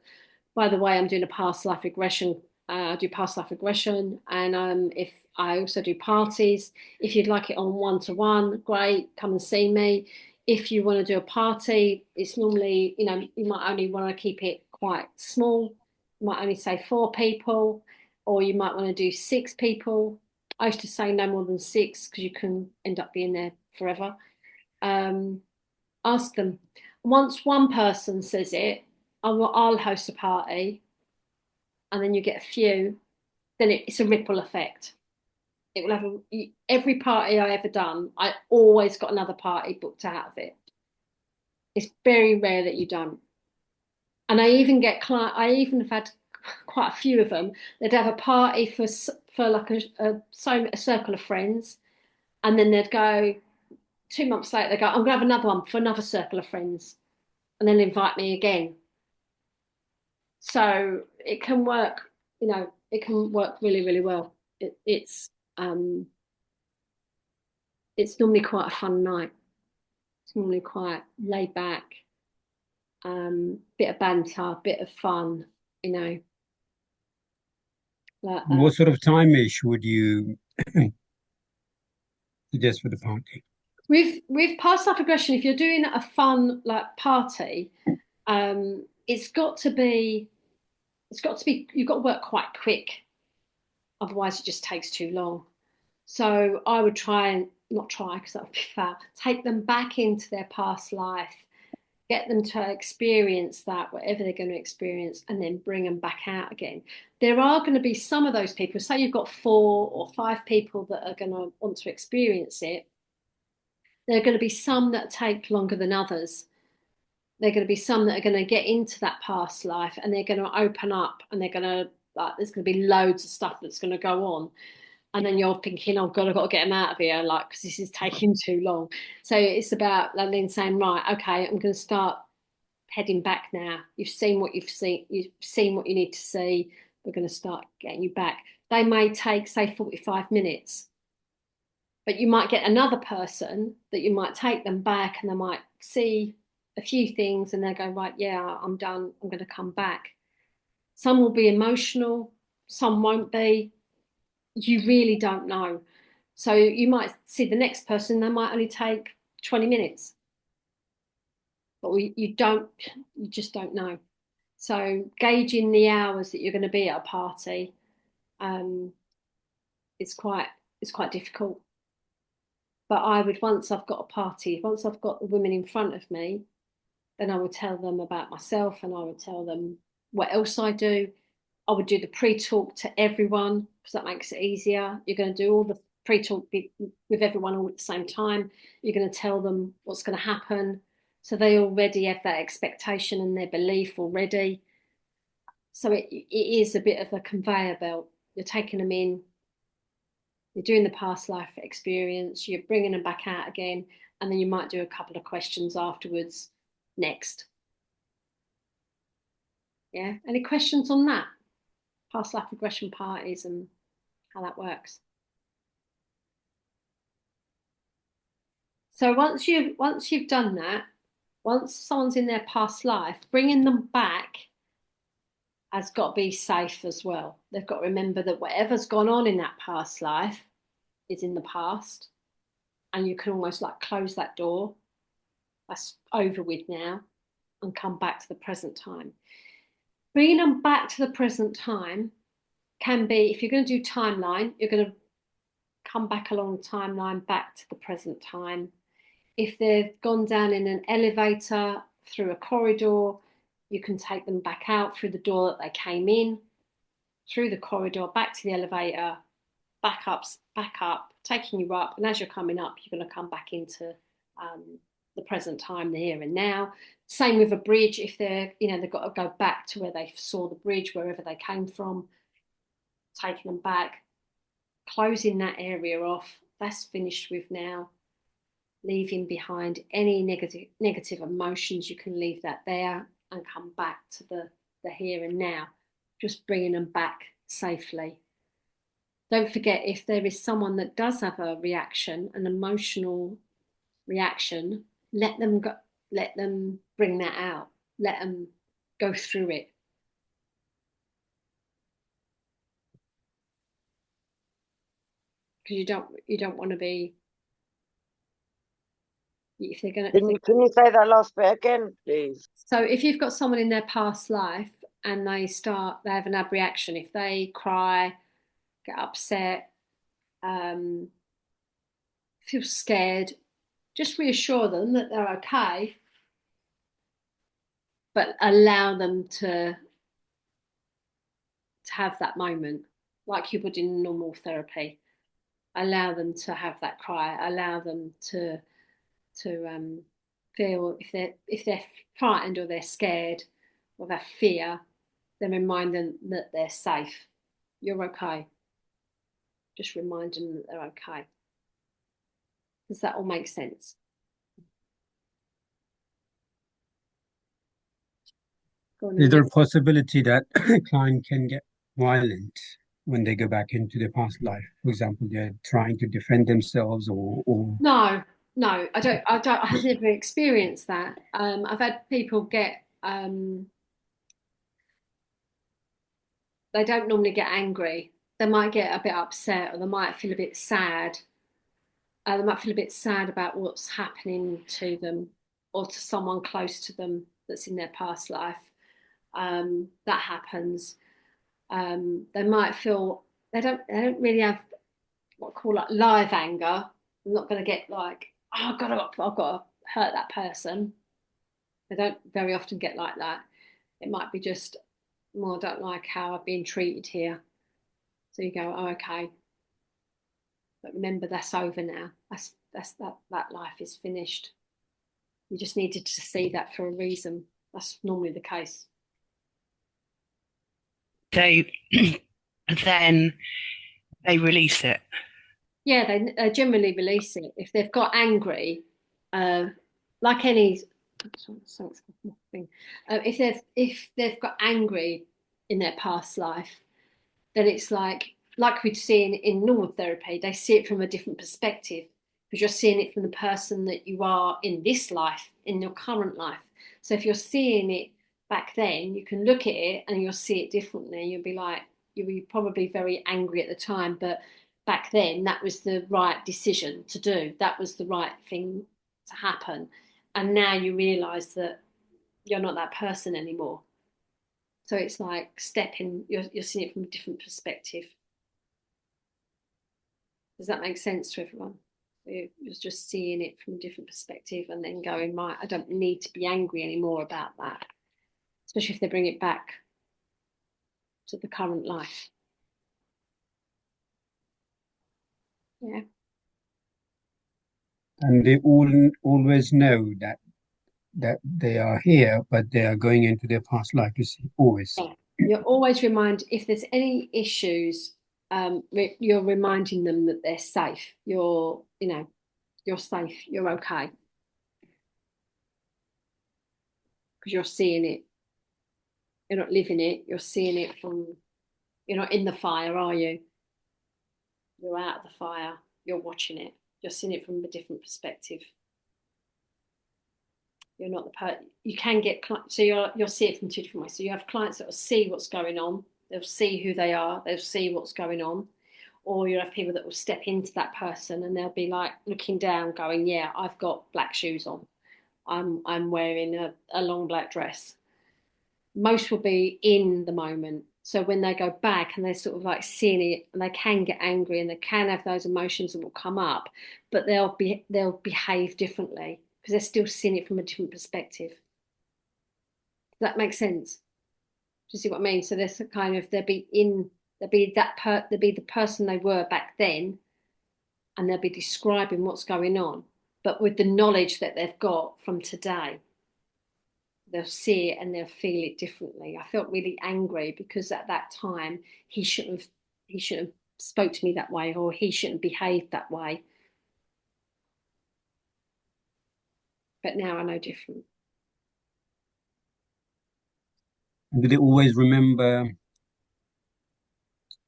by the way, I'm doing a past life regression. I do past life regression, and if I also do parties. If you'd like it on one-to-one, great, come and see me. If you want to do a party, it's normally, you know, you might only want to keep it quite small. You might only say 4 people, or you might want to do 6 people. I used to say no more than 6 because you can end up being there forever. Ask them. Once one person says it, I'll host a party, and then you get a few, then it's a ripple effect. It will have every party I ever done, I always got another party booked out of it. It's very rare that you don't. And I even have had quite a few of them. They'd have a party for like a circle of friends, and then they'd go 2 months later. They go, I'm gonna have another one for another circle of friends, and then invite me again. So it can work. You know, it can work really, really well. It's normally quite a fun night. It's normally quite laid back, bit of banter, bit of fun, you know. Like, What sort of time-ish would you suggest for the party? with past life regression, if you're doing a fun like party, it's got to be you've got to work quite quick, otherwise it just takes too long. So I would try and not try because that would be foul. Take them back into their past life, get them to experience that, whatever they're going to experience, and then bring them back out again. There are going to be some of those people, say you've got 4 or 5 people that are going to want to experience it. There are going to be some that take longer than others. There are going to be some that are going to get into that past life and they're going to open up, and they're going to, like, there's going to be loads of stuff that's going to go on. And then you're thinking, oh God, I've got to get them out of here, like, because this is taking too long. So it's about then saying, right, okay, I'm going to start heading back now. You've seen what you've seen what you need to see. We're going to start getting you back. They may take, say, 45 minutes, but you might get another person that you might take them back, and they might see a few things and they go, right, yeah, I'm done. I'm going to come back. Some will be emotional, some won't be. You really don't know. So you might see the next person, they might only take 20 minutes. But you just don't know. So gauging the hours that you're going to be at a party, it's quite difficult. But I would, once I've got a party, once I've got the women in front of me, then I would tell them about myself, and I would tell them what else I do. I would do the pre-talk to everyone because that makes it easier. You're going to do all the pre-talk with everyone all at the same time. You're going to tell them what's going to happen. So they already have that expectation and their belief already. So it is a bit of a conveyor belt. You're taking them in, you're doing the past life experience, you're bringing them back out again, and then you might do a couple of questions afterwards next. Yeah, any questions on that? Past life regression parties and how that works. So once you've done that, once someone's in their past life, bringing them back has got to be safe as well. They've got to remember that whatever's gone on in that past life is in the past, and you can almost like close that door. That's over with now, and come back to the present time. Bringing them back to the present time can be, if you're going to do timeline, you're going to come back along the timeline back to the present time. If they've gone down in an elevator through a corridor, you can take them back out through the door that they came in, through the corridor, back to the elevator, back up, taking you up. And as you're coming up, you're going to come back into the present time, the here and now. Same with a bridge. If they're, they've got to go back to where they saw the bridge, wherever they came from, taking them back, closing that area off. That's finished with now. Leaving behind any negative emotions, you can leave that there and come back to the here and now, just bringing them back safely. Don't forget, if there is someone that does have a reaction, an emotional reaction, let them bring that out, let them go through it. Because you don't want to be, if they're going to. Can you say that last bit again, please? So if you've got someone in their past life and they have an abreaction, if they cry, get upset, feel scared, just reassure them that they're okay, but allow them to have that moment like you would in normal therapy. Allow them to have that cry, allow them to feel, if they're frightened or they're scared or they have fear, then remind them that they're safe. You're okay. Just remind them that they're okay. Does that all make sense? Is there a possibility that a client can get violent when they go back into their past life? For example, they're trying to defend themselves or... No, I've never experienced that. I've had people get, they don't normally get angry. They might get a bit upset, or they might feel a bit sad. They might feel a bit sad about what's happening to them or to someone close to them that's in their past life. That happens. They might feel they don't really have what I call like live anger. I'm not going to get like, oh, I've got to hurt that person. They don't very often get like that. It might be just, well, I don't like how I've been treated here. So you go, oh, okay. But remember, that's over now. That life is finished. You just needed to see that for a reason. That's normally the case. So then they release it. Yeah, they generally release it. If they've got angry, like any thing, if they've got angry in their past life, then it's like we'd see in normal therapy, they see it from a different perspective because you're seeing it from the person that you are in this life, in your current life. So if you're seeing it back then, you can look at it and you'll see it differently. You'll be probably very angry at the time, but back then that was the right decision to do. That was the right thing to happen. And now you realise that you're not that person anymore. So it's like you're seeing it from a different perspective. Does that make sense to everyone? You're just seeing it from a different perspective and then going, right, I don't need to be angry anymore about that. Especially if they bring it back to the current life. Yeah. And they always know that they are here, but they are going into their past life. Always. Yeah. You're always if there's any issues, you're reminding them that they're safe. You're safe. You're okay. Because you're seeing it. You're not living it. You're seeing it you're not in the fire, are you? You're out of the fire. You're watching it. You're seeing it from a different perspective. You're not the you can get so you'll see it from two different ways. So you have clients that will see what's going on, they'll see who they are, they'll see what's going on, or you have people that will step into that person and they'll be like looking down, going, "Yeah, I've got black shoes on. I'm wearing a long black dress." Most will be in the moment. So when they go back and they're sort of like seeing it, and they can get angry and they can have those emotions that will come up, but they'll behave differently because they're still seeing it from a different perspective. Does that make sense? Do you see what I mean? So there's a kind of they'll be the person they were back then, and they'll be describing what's going on, but with the knowledge that they've got from today. They'll see it and they'll feel it differently. I felt really angry because at that time he shouldn't have spoke to me that way, or he shouldn't have behaved that way. But now I know different. Do they always remember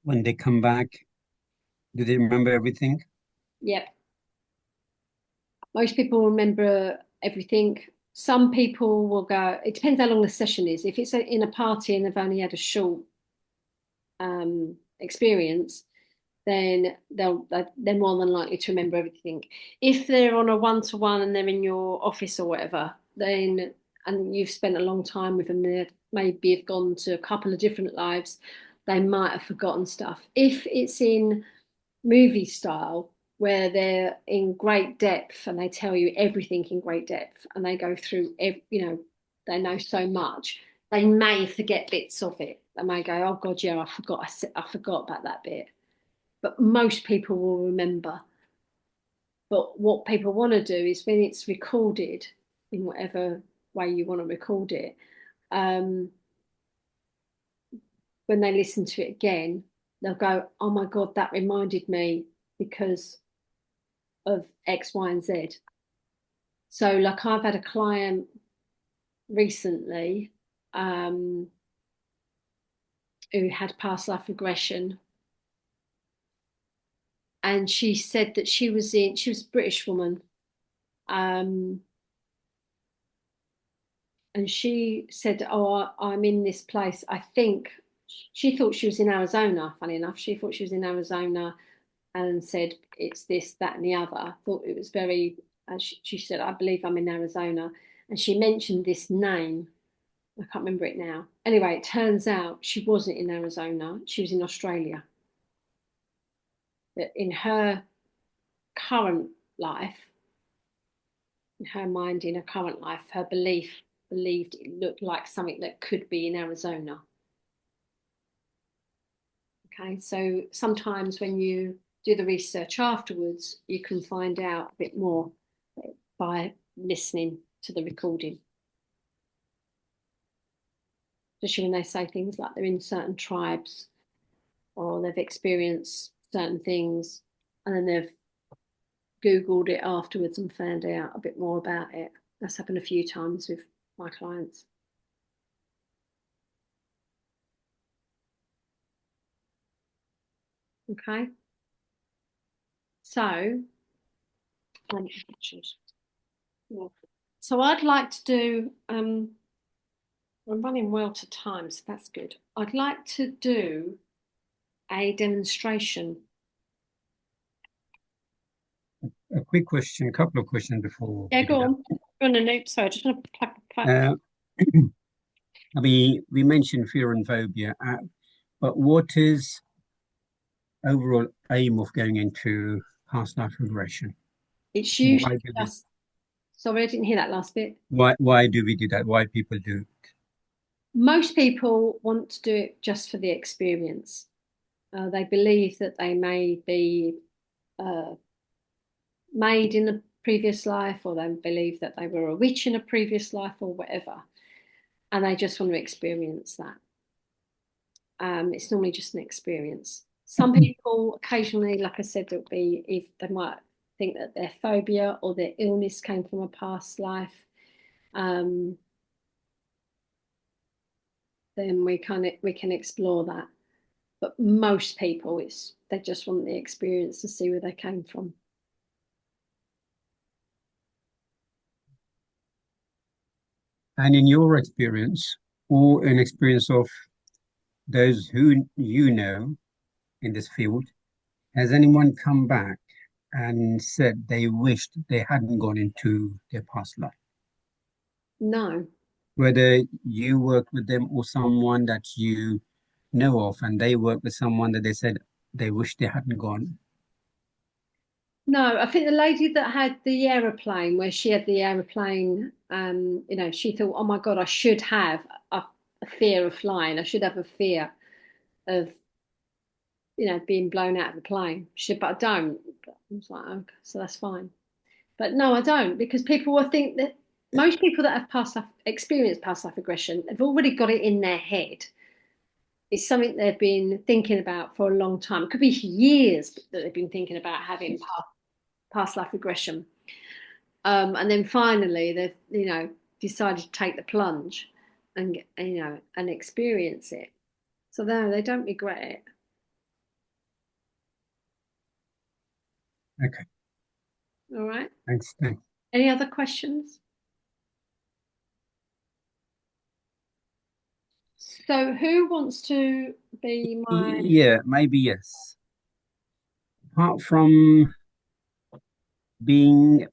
when they come back? Do they remember everything? Yep. Most people remember everything. Some people will go, it depends how long the session is. If it's in a party and they've only had a short experience, then they're more than likely to remember everything. If they're on a one-to-one and they're in your office or whatever, then and you've spent a long time with them, they maybe have gone to a couple of different lives, they might have forgotten stuff. If it's in movie style, where they're in great depth and they tell you everything in great depth and they go through, they know so much, they may forget bits of it. They may go, "Oh God, yeah, I forgot about that bit." But most people will remember. But what people want to do is when it's recorded in whatever way you want to record it, when they listen to it again, they'll go, "Oh my God, that reminded me because of X, Y, and Z." So like I've had a client recently who had past life regression, and she said that she was a British woman, and she said, "Oh, I'm in this place. I think," she thought she was in Arizona. Funny enough, she thought she was in Arizona, and said it's this, that, and the other. Thought it was very. She said, "I believe I'm in Arizona," and she mentioned this name. I can't remember it now. Anyway, it turns out she wasn't in Arizona. She was in Australia. But in her current life, in her mind, in her current life, her believed it looked like something that could be in Arizona. Okay, so sometimes when you do the research afterwards, you can find out a bit more by listening to the recording. Especially when they say things like they're in certain tribes or they've experienced certain things and then they've Googled it afterwards and found out a bit more about it. That's happened a few times with my clients. Okay. So, I'd like to do, I'm running well to time, so that's good. I'd like to do a demonstration. A quick question, a couple of questions before. Yeah, go on. Go on, Anoop. Sorry, I just want to plug. We mentioned fear and phobia, but what is overall aim of going into past life regression? It's usually just. Sorry, I didn't hear that last bit. Why do we do that? Why people do it? Most people want to do it just for the experience. They believe that they may be made in a previous life, or they believe that they were a witch in a previous life, or whatever, and they just want to experience that. It's normally just an experience. Some people occasionally, like I said, it'll be if they might think that their phobia or their illness came from a past life. Then we can explore that. But most people, they just want the experience to see where they came from. And in your experience, or in experience of those who you know in this field, has anyone come back and said they wished they hadn't gone into their past life? No. Whether you work with them or someone that you know of, and they work with someone that they said they wish they hadn't gone. No, I think the lady that had the aeroplane, where she had the aeroplane, she thought, oh my God, I should have a fear of flying. I should have a fear of, being blown out of the plane. She said, but I don't. But I was like, okay, so that's fine. But no, I don't, because people will think that most people that have experienced past life aggression have already got it in their head. It's something they've been thinking about for a long time. It could be years that they've been thinking about having past life aggression. And then finally they've, decided to take the plunge and, and experience it. So no, they don't regret it. Okay, All right. thanks. Any other questions? So who wants to be my... Yeah, maybe yes. Apart from being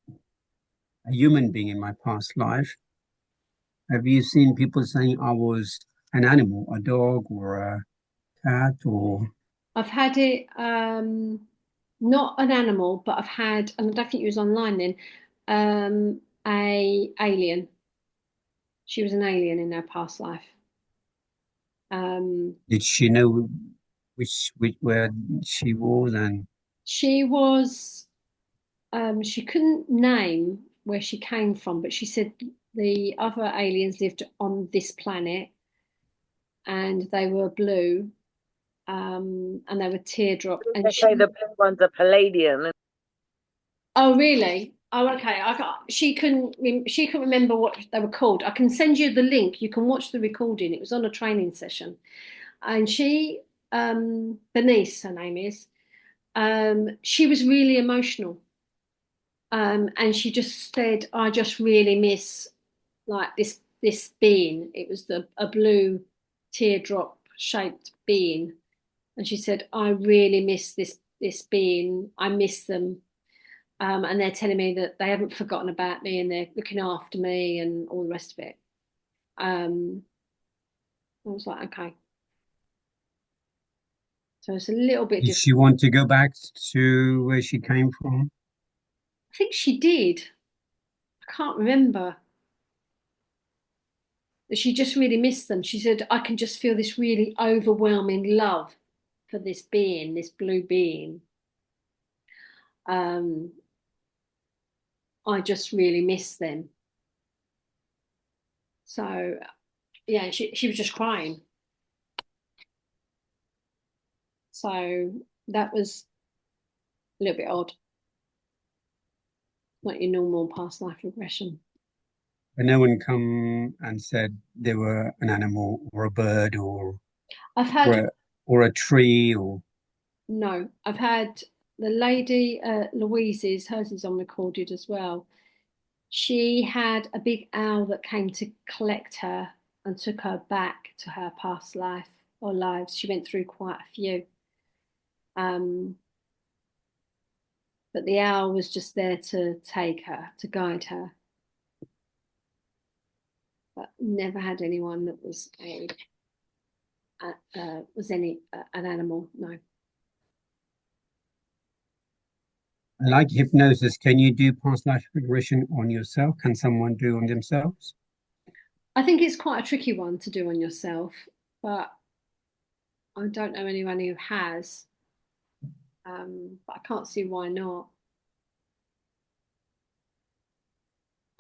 a human being in my past life, have you seen people saying I was an animal, a dog or a cat or... I've had it, not an animal, but I've had, and I don't think it was online then, a alien. She was an alien in her past life. Did she know which where she was? And She was, she couldn't name where she came from, but she said the other aliens lived on this planet and they were blue, and they were teardrop. And They say the blue ones are Palladian. oh, really? Oh, okay. She couldn't remember what they were called. I can send you the link. You can watch the recording. It was on a training session, and she, Bernice, her name is, she was really emotional, and she just said, "I just really miss like this being." It was a blue teardrop shaped being, and she said, "I really miss this being. I miss them." And they're telling me that they haven't forgotten about me and they're looking after me and all the rest of it. I was like, okay. So it's a little bit did different. she want to go back to where she came from? I think she did. I can't remember. But she just really missed them. She said, I can just feel this really overwhelming love for this being, this blue being. I just really miss them. So yeah, she was just crying. So that was a little bit odd. Not your normal past life regression. But no one come and said they were an animal or a bird I've had or a tree or... no, I've had the lady Louise's, hers is on recorded as well. She had a big owl that came to collect her and took her back to her past life or lives. She went through quite a few. But the owl was just there to take her, to guide her. But never had anyone that was an animal. No. Like hypnosis, can you do past life regression on yourself? Can someone do on themselves? I think it's quite a tricky one to do on yourself, but I don't know anyone who has. But I can't see why not.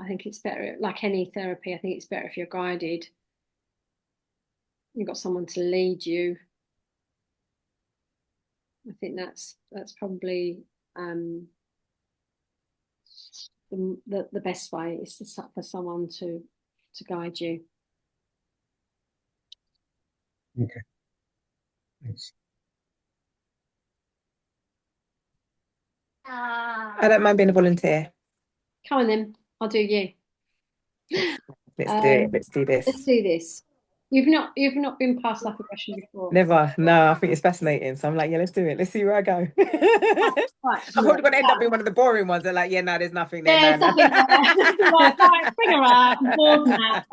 I think it's better, like any therapy, I think it's better if you're guided. You've got someone to lead you. I think that's probably the best way is for someone to guide you. Okay. Thanks. I don't mind being a volunteer. Come on then, I'll do you. Let's do it. Let's do Let's this. do this. You've not been past life regression before. Never. No, I think it's fascinating. So I'm like, yeah, let's do it. Let's see where I go. Right, I'm probably going to end up being one of the boring ones. They're like, yeah, no, there's nothing there. yeah, No, no. something there. Right, bring her out. I'm bored now.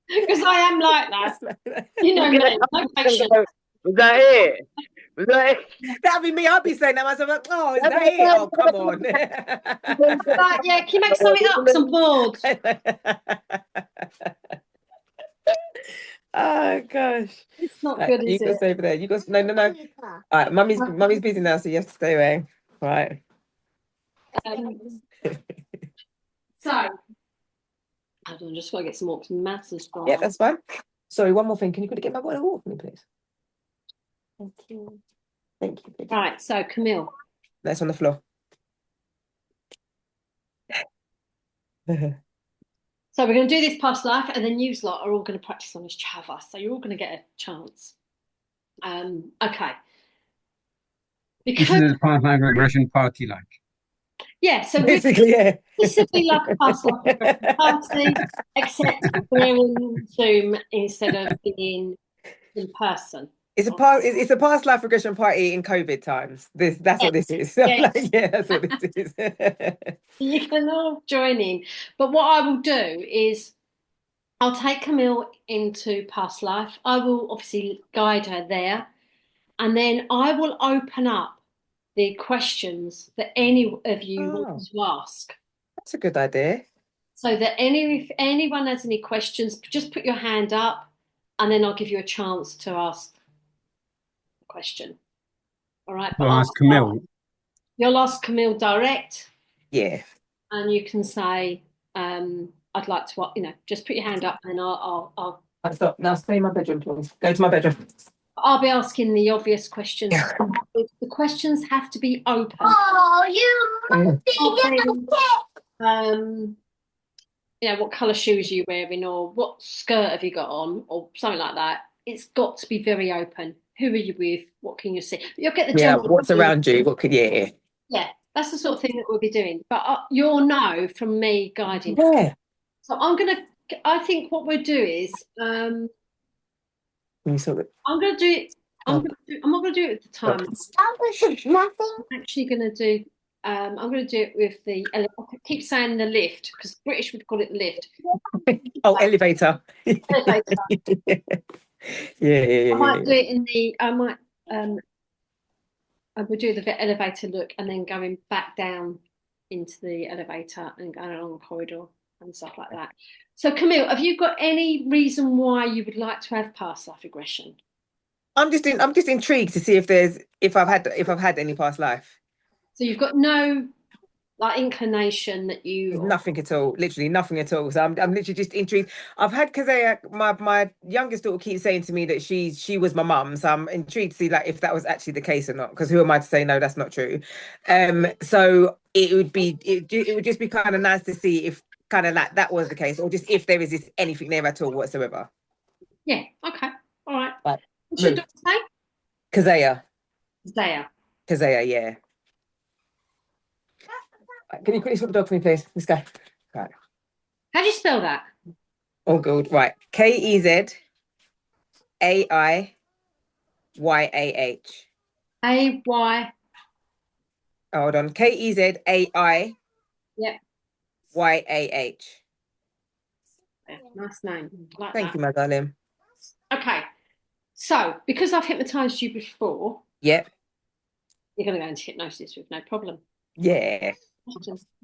Because I am like that. You know me. No patience. Was that it? Was that it? That'd be me. I'd be saying that myself. Like, oh, is that it? Oh, come on. Like, yeah, can you make something up? 'Cause I'm bored. Oh gosh. It's not Right, good, you is go it? stay over there. You go. No, no, no. All right, mummy's busy now, so you have to stay away. Right. So, hold on, just got to get some more maths as well. Yeah, that's fine. Sorry, one more thing. Can you quickly get my bottle of water for me, please? Thank you. Thank you. Right, so Camille. That's on the floor. So we're going to do this past life, and then you lot are all going to practice on each other. So you're all going to get a chance. Okay. This Because is a past life regression party like. yeah, so basically, yeah. this would be like a past life regression party, except we're in Zoom instead of being in person. It's a past life regression party in COVID times. That's what this is. Yes. Like, yeah, that's what this is. You can all join in. But what I will do is I'll take Camille into past life. I will obviously guide her there. And then I will open up the questions that any of you want to ask. That's a good idea. So that if anyone has any questions, just put your hand up and then I'll give you a chance to ask a question. All right. So ask Camille. You'll ask Camille direct. Yeah. And you can say, I'd like to, just put your hand up and I'll Stop. Now stay in my bedroom, please. Go to my bedroom. I'll be asking the obvious questions. The questions have to be open. What colour shoes are you wearing, or what skirt have you got on, or something like that. It's got to be very open. Who are you with? What can you see? You'll get the general. What's around you? What could yeah. Yeah, that's the sort of thing that we'll be doing. But you'll know from me guiding. Yeah. So I think what we'll do is I'm going to do it. I'm not going to do it at the time. I'm actually going to do. I'm going to do it with the. I keep saying the lift because British would call it the lift. Oh, elevator. Elevator. Yeah. I might do it in the. I would do the elevator look and then going back down into the elevator and going along the corridor and stuff like that. So, Camille, have you got any reason why you would like to have past life regression? I'm just intrigued to see if I've had any past life. So you've got no inclination that you nothing at all, literally nothing at all. So I'm literally just intrigued. I've had Kazea, my youngest daughter keeps saying to me that she was my mum, so I'm intrigued to see if that was actually the case or not, because who am I to say no, that's not true. So it would just be kind of nice to see if kind of that was the case, or just if there is anything there at all whatsoever. Yeah, okay, all right. But what's your daughter's name? Kazea, yeah. Can you quickly swap the dog for me, please? Let's go. Right. How do you spell that? Oh, good. Right. KEZAIYAH. AY. Hold on. KEZAIYAH. Yep. YAH. Nice name. Thank you, my darling. Okay. So, because I've hypnotized you before, yep, you're going to go into hypnosis with no problem. Yeah.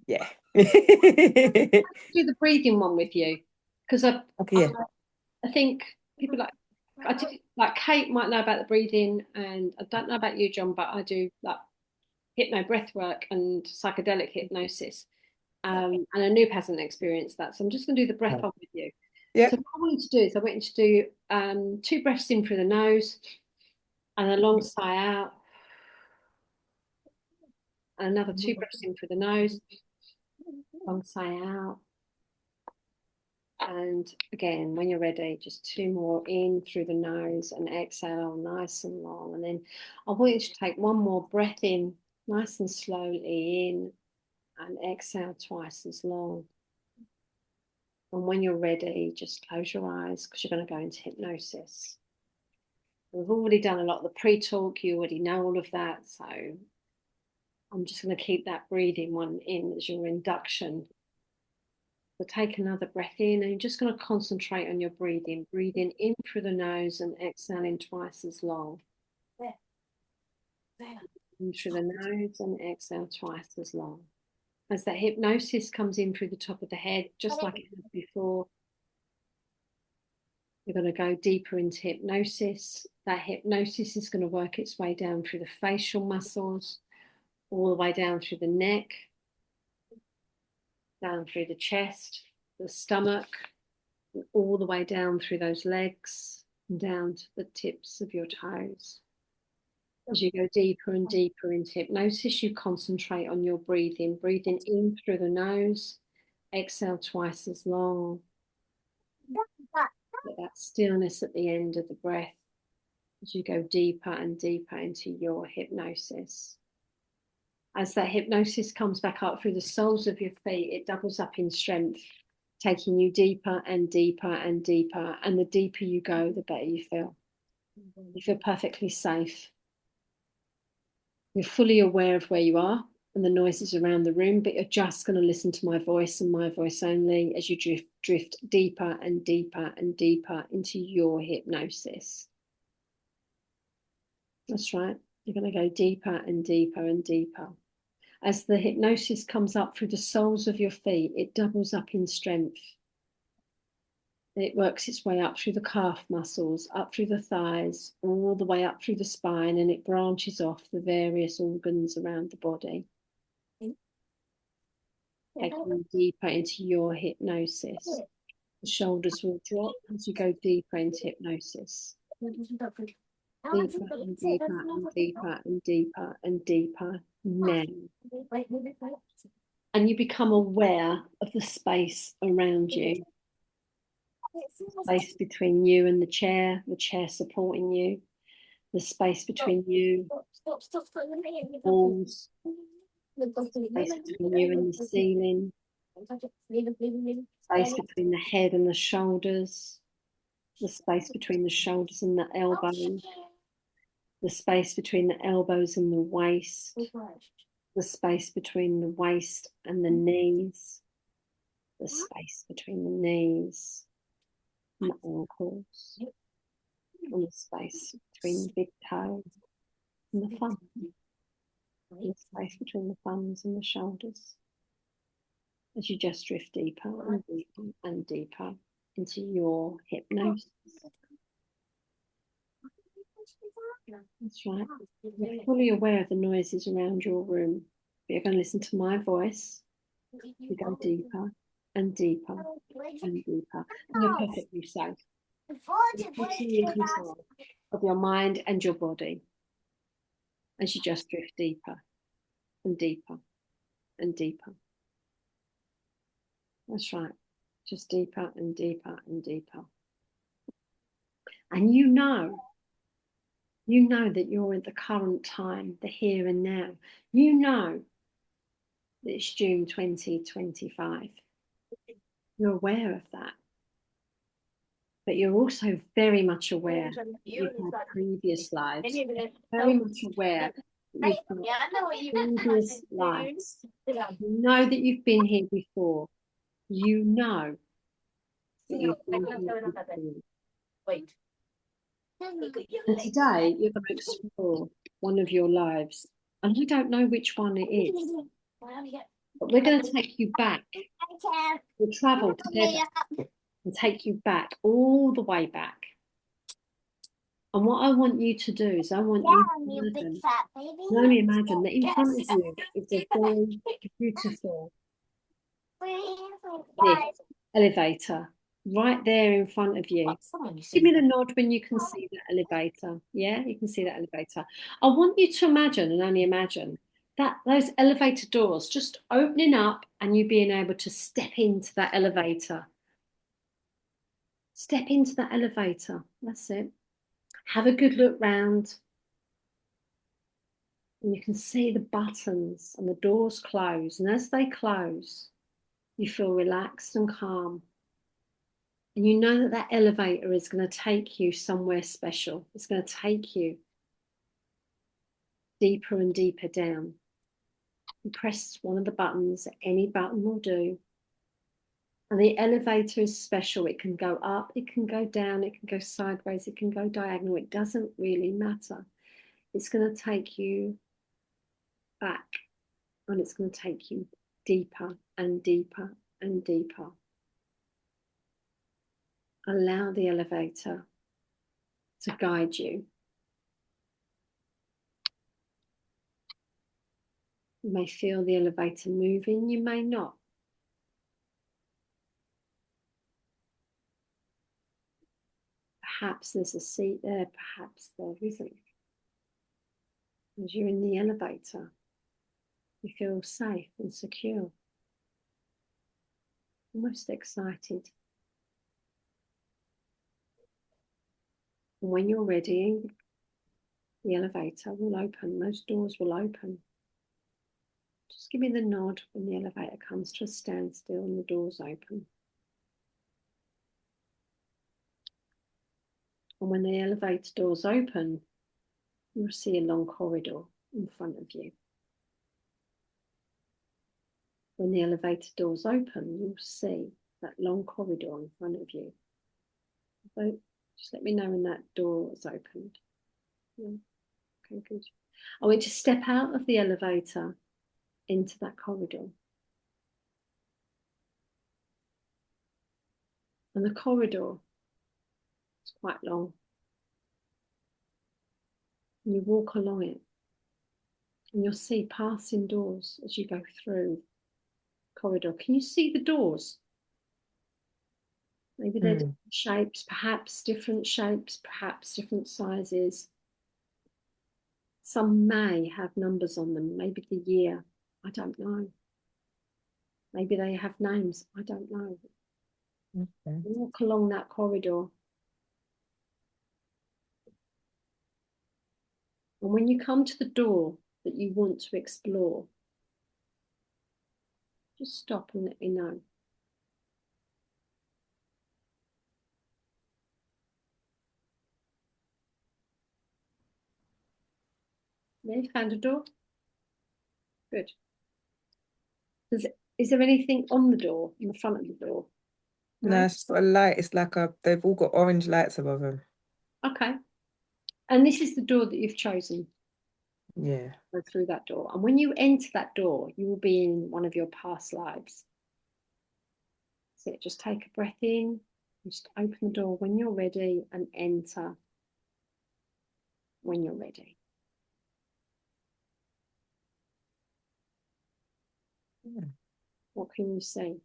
Yeah. do the breathing one with you because I think people like Kate might know about the breathing, and I don't know about you, John, but I do like hypno breath work and psychedelic hypnosis. And Anoop hasn't experienced that, so I'm just going to do the breath on with you. Yeah. So what I want you to do is I want you to do 2 breaths in through the nose and a long sigh out. And another 2 breaths in through the nose, long sigh out. And again, when you're ready, just 2 more in through the nose and exhale nice and long. And then I want you to take 1 more breath in, nice and slowly in, and exhale twice as long. And when you're ready, just close your eyes because you're going to go into hypnosis. We've already done a lot of the pre-talk. You already know all of that. So I'm just going to keep that breathing one in as your induction. So take another breath in, and you're just going to concentrate on your breathing. Breathing in through the nose and exhaling twice as long. In through the nose and exhale twice as long. As that hypnosis comes in through the top of the head, just like it has before, you're going to go deeper into hypnosis. That hypnosis is going to work its way down through the facial muscles, all the way down through the neck, down through the chest, the stomach, all the way down through those legs, and down to the tips of your toes. As you go deeper and deeper into hypnosis, you concentrate on your breathing. Breathing in through the nose, exhale twice as long. Get that stillness at the end of the breath as you go deeper and deeper into your hypnosis. As that hypnosis comes back up through the soles of your feet, it doubles up in strength, taking you deeper and deeper and deeper. And the deeper you go, the better you feel. You feel perfectly safe. You're fully aware of where you are and the noises around the room, but you're just going to listen to my voice and my voice only as you drift deeper and deeper and deeper into your hypnosis. That's right. You're going to go deeper and deeper and deeper. As the hypnosis comes up through the soles of your feet, it doubles up in strength. It works its way up through the calf muscles, up through the thighs, all the way up through the spine, and it branches off the various organs around the body. Taking you deeper into your hypnosis. The shoulders will drop as you go deeper into hypnosis. Deeper and deeper and deeper and deeper and deeper now. And you become aware of the space around you. Space between you and the chair supporting you, the space between you, walls, space between you and the ceiling, space between the head and the shoulders, the space between the shoulders and the elbows, the space between the elbows and the waist, the space between the waist and the knees, the space between the knees and the ankles, and the space between the big toe and the thumb, and the space between the thumbs and the shoulders, as you just drift deeper and deeper and deeper into your hypnosis. That's right. You're fully aware of the noises around your room, but you're going to listen to my voice. You go deeper and deeper and deeper, and you're perfectly safe. You're totally in control of your mind and your body as you just drift deeper and deeper and deeper. That's right. Just deeper and deeper and deeper. And you know that you're in the current time, the here and now. You know that it's June 2025. You're aware of that. But you're also very much aware that you've had previous lives. Very much aware that you've had previous lives. You know that you've been here before. You know that you've been here before. And today you're going to explore one of your lives. And I don't know which one it is. But we're going to take you back. We'll travel together and take you back, all the way back. And what I want you to do is I want you to only imagine that in front of you is a very beautiful lift, elevator, right there in front of you. Give me the nod when you can see that elevator. Yeah, you can see that elevator. I want you to imagine, and only imagine, that those elevator doors just opening up and you being able to step into that elevator. Step into that elevator. That's it. Have a good look round. And you can see the buttons and the doors close. And as they close, you feel relaxed and calm. And you know that that elevator is going to take you somewhere special. It's going to take you deeper and deeper down. You press one of the buttons, any button will do. And the elevator is special. It can go up, it can go down, it can go sideways, it can go diagonal. It doesn't really matter. It's going to take you back, and it's going to take you deeper and deeper and deeper. Allow the elevator to guide you. You may feel the elevator moving, you may not. Perhaps there's a seat there, perhaps there isn't. As you're in the elevator, you feel safe and secure, almost excited. And when you're ready, the elevator will open, those doors will open. Just give me the nod when the elevator comes to a standstill and the doors open. And when the elevator doors open, you'll see a long corridor in front of you. When the elevator doors open, you'll see that long corridor in front of you. So just let me know when that door is opened. Yeah. Okay, good. I want you to step out of the elevator into that corridor. And the corridor is quite long. And you walk along it, and you'll see passing doors as you go through the corridor. Can you see the doors? Maybe they're different shapes, perhaps different sizes. Some may have numbers on them, maybe the year, I don't know. Maybe they have names, I don't know. Okay. Walk along that corridor. And when you come to the door that you want to explore, just stop and let me know. Yeah, you found a door? Good. Is there anything on the door, in the front of the door? No, it's just got a light. It's like they've all got orange lights above them. Okay. And this is the door that you've chosen? Yeah. Go through that door. And when you enter that door, you will be in one of your past lives. So just take a breath in, just open the door when you're ready and enter when you're ready. Yeah. What can you see?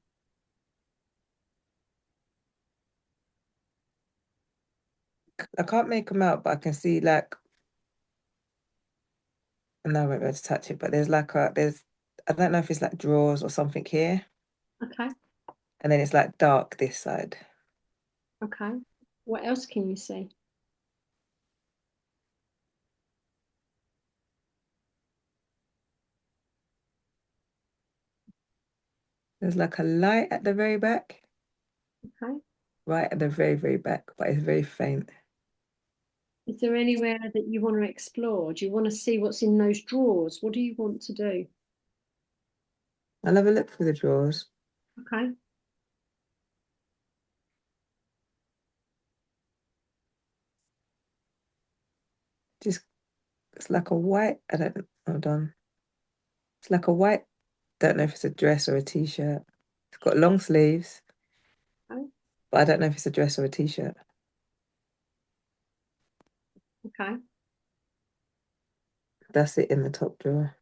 I can't make them out, but I can see like, and I won't be able to touch it, but there's like I don't know if it's like drawers or something here. Okay. And then it's like dark this side. Okay. What else can you see? There's like a light at the very back. Okay. Right at the very, very back, but it's very faint. Is there anywhere that you want to explore? Do you want to see what's in those drawers? What do you want to do? I'll have a look through the drawers. Okay. Just, it's like a white, I don't know, hold on. It's like a white, don't know if it's a dress or a t-shirt. It's got long sleeves, Okay. but I don't know if it's a dress or a t-shirt. Okay. That's it in the top drawer.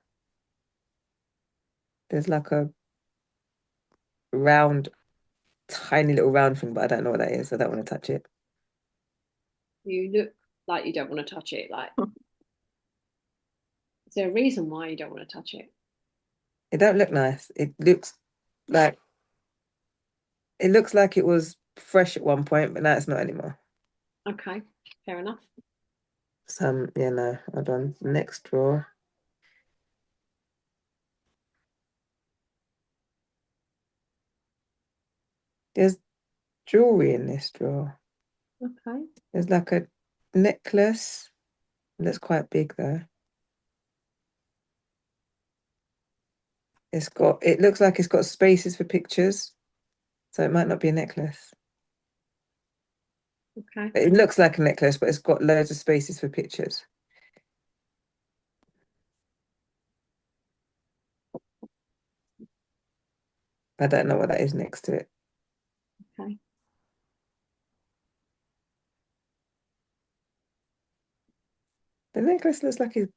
There's like a round, tiny little round thing, but I don't know what that is. I don't want to touch it. You look like you don't want to touch it. Like, is there a reason why you don't want to touch it? It don't look nice. It looks like it was fresh at one point, but now it's not anymore. Okay, fair enough. Yeah, no, hold on. Next drawer. There's jewelry in this drawer. Okay. There's like a necklace. That's quite big though. It looks like it's got spaces for pictures, so it might not be a necklace. Okay. It looks like a necklace, but it's got loads of spaces for pictures. I don't know what that is next to it. Okay. The necklace looks like it's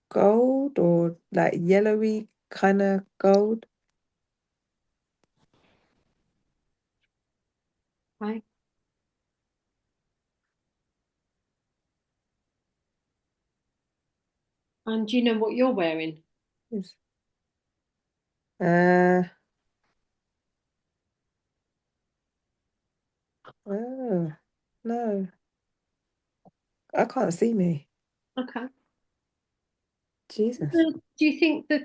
gold or like yellowy kind of gold. Okay. And do you know what you're wearing? Yes. Oh, no. I can't see me. Okay. Jesus. Do you think that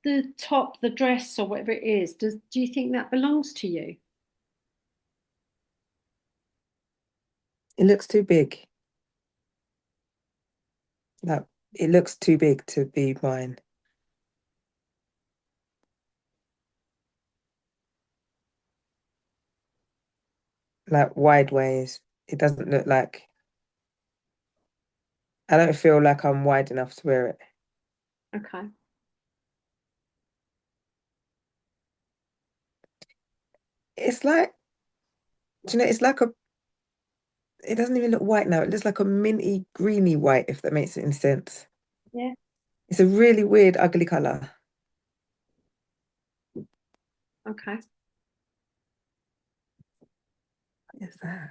the top, the dress, or whatever it is, do you think that belongs to you? It looks too big. Like, it looks too big to be mine. Like wide ways. It doesn't look like, I don't feel like I'm wide enough to wear it. Okay. It's like, do you know, it's like it doesn't even look white now. It looks like a minty greeny white, if that makes any sense. Yeah. It's a really weird, ugly color. Okay. What is that?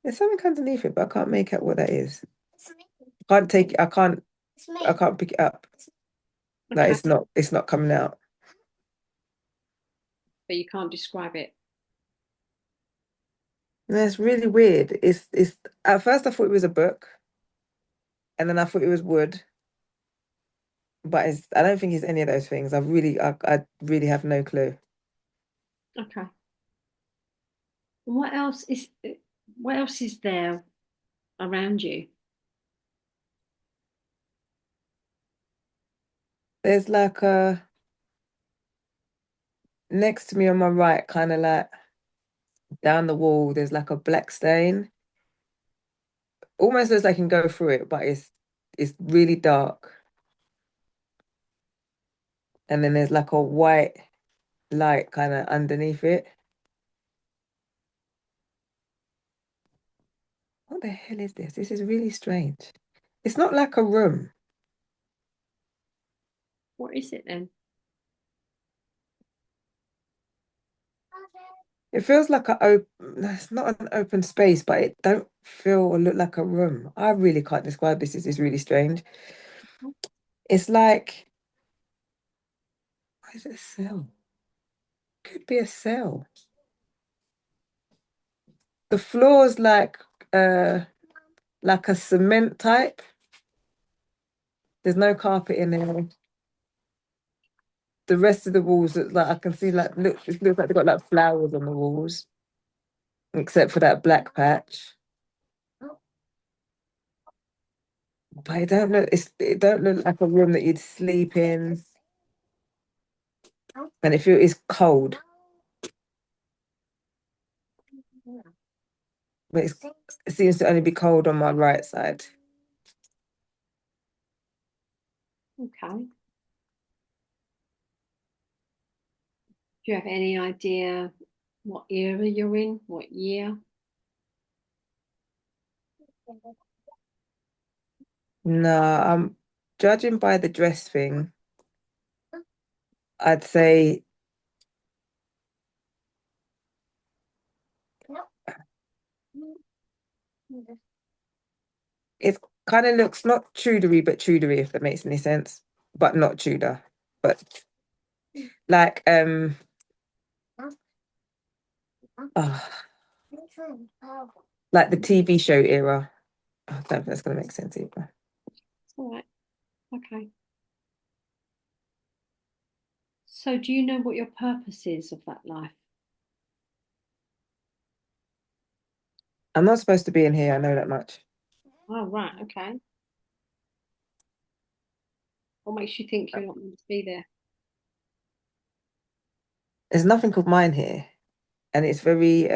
There's something underneath it, but I can't make out what that is. I can't take it, I can't pick it up. Like Okay. it's not coming out. But you can't describe it. And it's really weird. It's at first I thought it was a book, and then I thought it was wood. But I don't think it's any of those things. I really have no clue. Okay. And what else is there around you? There's like a next to me on my right, kind of like down the wall, there's like a black stain. Almost looks like I can go through it, but it's really dark. And then there's like a white light kind of underneath it. What the hell is this? This is really strange. It's not like a room. What is it then? It feels like it's not an open space, but it don't feel or look like a room. I really can't describe this. This is really strange. It's like, what is it, a cell? Could be a cell. The floor's like a cement type. There's no carpet in there. The rest of the walls look like I can see like it looks like they've got like flowers on the walls, except for that black patch. But it don't look like a room that you'd sleep in. And it's cold. But it seems to only be cold on my right side. Okay. Do you have any idea what era you're in? What year? No, I'm judging by the dress thing. I'd say it kind of looks not Tudory, but Tudory, if that makes any sense. But not Tudor. But like oh, like the TV show era. I don't think that's gonna make sense either. All right. Okay. So do you know what your purpose is of that life? I'm not supposed to be in here, I know that much. Oh, right, okay. What makes you think you're not meant to be there? There's nothing of mine here, and it's very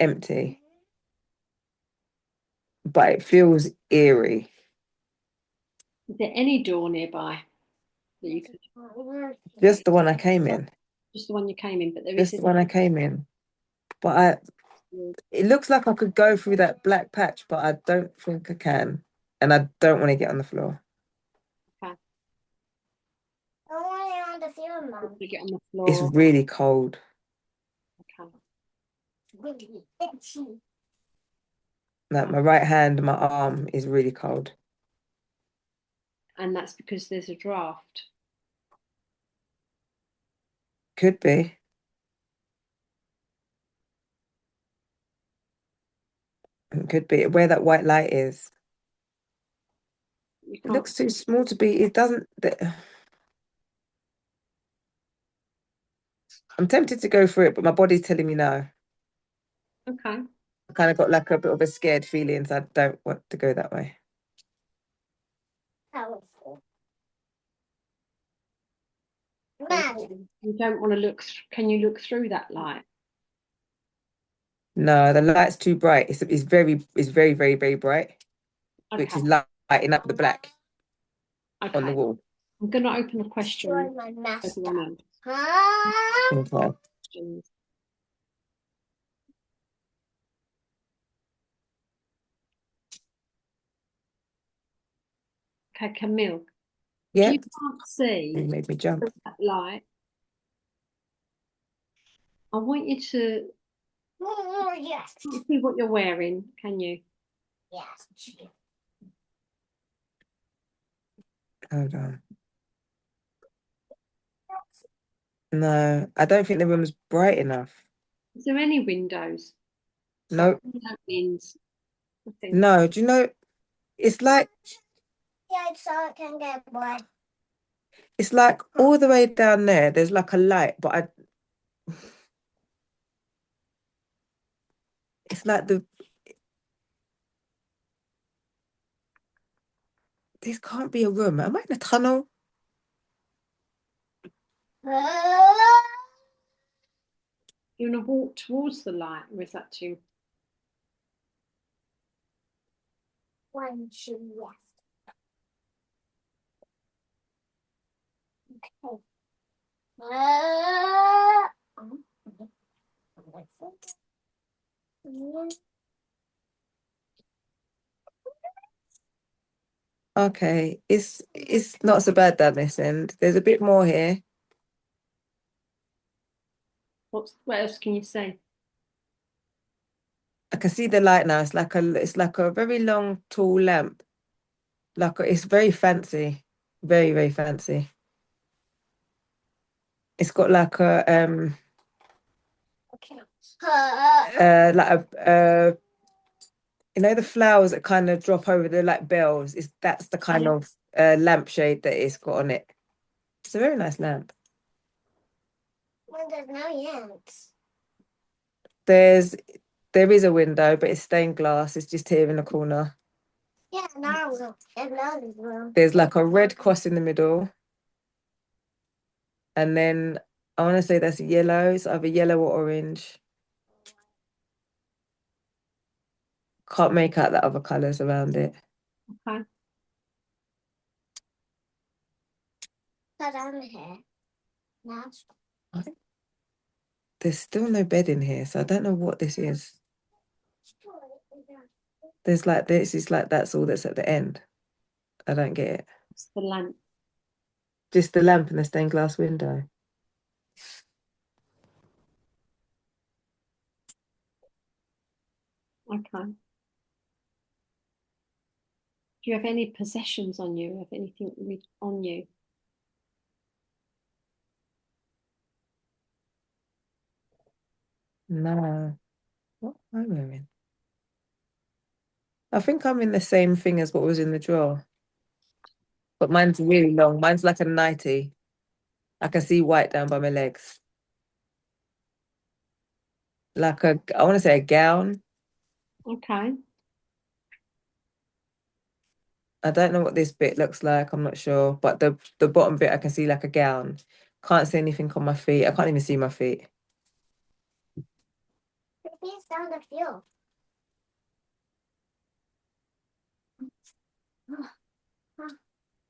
empty, but it feels eerie. Is there any door nearby that you could, Just the one I came in. just the one you came in, but there Just the isn't. one I came in. But it looks like I could go through that black patch, but I don't think I can. And I don't want to get on the floor. Okay. I want to on the floor, Mum. To get on the It's floor. really cold. Okay. Like my right hand, my arm is really cold. And that's because there's a draft. Could be. It could be where that white light is. You It looks too small to be. It doesn't. I'm tempted to go for it, but my body's telling me no. Okay. I kind of got like a bit of a scared feeling, so I don't want to go that way. Powerful. You don't want to look. Can you look through that light? No, the light's too bright. It's very, very, very bright, which Okay. is lighting up the black on the Okay. wall. I'm going to open a question. Join my master. Everyone else. Huh? Okay. Questions. Okay, Camille. Yeah, If you can't see it made me jump. that light, I want you to Oh, yes. see what you're wearing. Can you? Yes. Hold on. No, I don't think the room's bright enough. Is there any windows? No, No windows. Nothing. no. Do you know? It's like Yeah, so it can get bored. it's like all the way down there. There's like a light, but it's like this can't be a room. Am I in a tunnel? You want to walk towards the light, or is that too? One, two, yes. Okay. Okay, it's not so bad down this end. There's a bit more here. What else can you see? I can see the light now. It's like a very long, tall lamp. It's very fancy, very, very fancy. It's got like a Okay. like a you know the flowers that kind of drop over the like bells. That's the kind of lampshade that it's got on it. It's a very nice lamp. Well, there's no yet. There is a window, but it's stained glass. It's just here in the corner. Yeah, another room. There's like a red cross in the middle. And then I want to say that's yellow. It's either yellow or orange. Can't make out the other colours around it. Okay. Put on here. Now. There's still no bed in here, so I don't know what this is. There's like this. It's like that's all that's at the end. I don't get it. It's the lamp. Just the lamp and the stained glass window. Okay. Do you have any possessions on you? Have anything on you? No. What am I wearing? I think I'm in the same thing as what was in the drawer. But mine's really long. Mine's like a 90. I can see white down by my legs. Like I want to say a gown. Okay. I don't know what this bit looks like. I'm not sure. But the bottom bit, I can see like a gown. Can't see anything on my feet. I can't even see my feet. Repeat sound of you.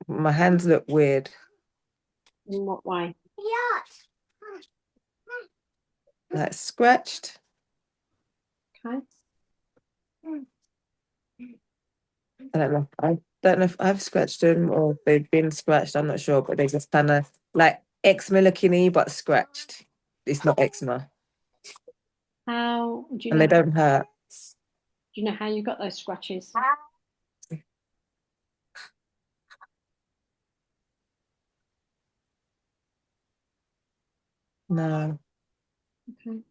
My hands look weird. In what way? Yacht. Like scratched. Okay. I don't know if I've scratched them or they've been scratched. I'm not sure, but they just kind of like eczema looking but scratched. It's not eczema. How do you And know? they don't hurt. Do you know how you got those scratches? No. Okay.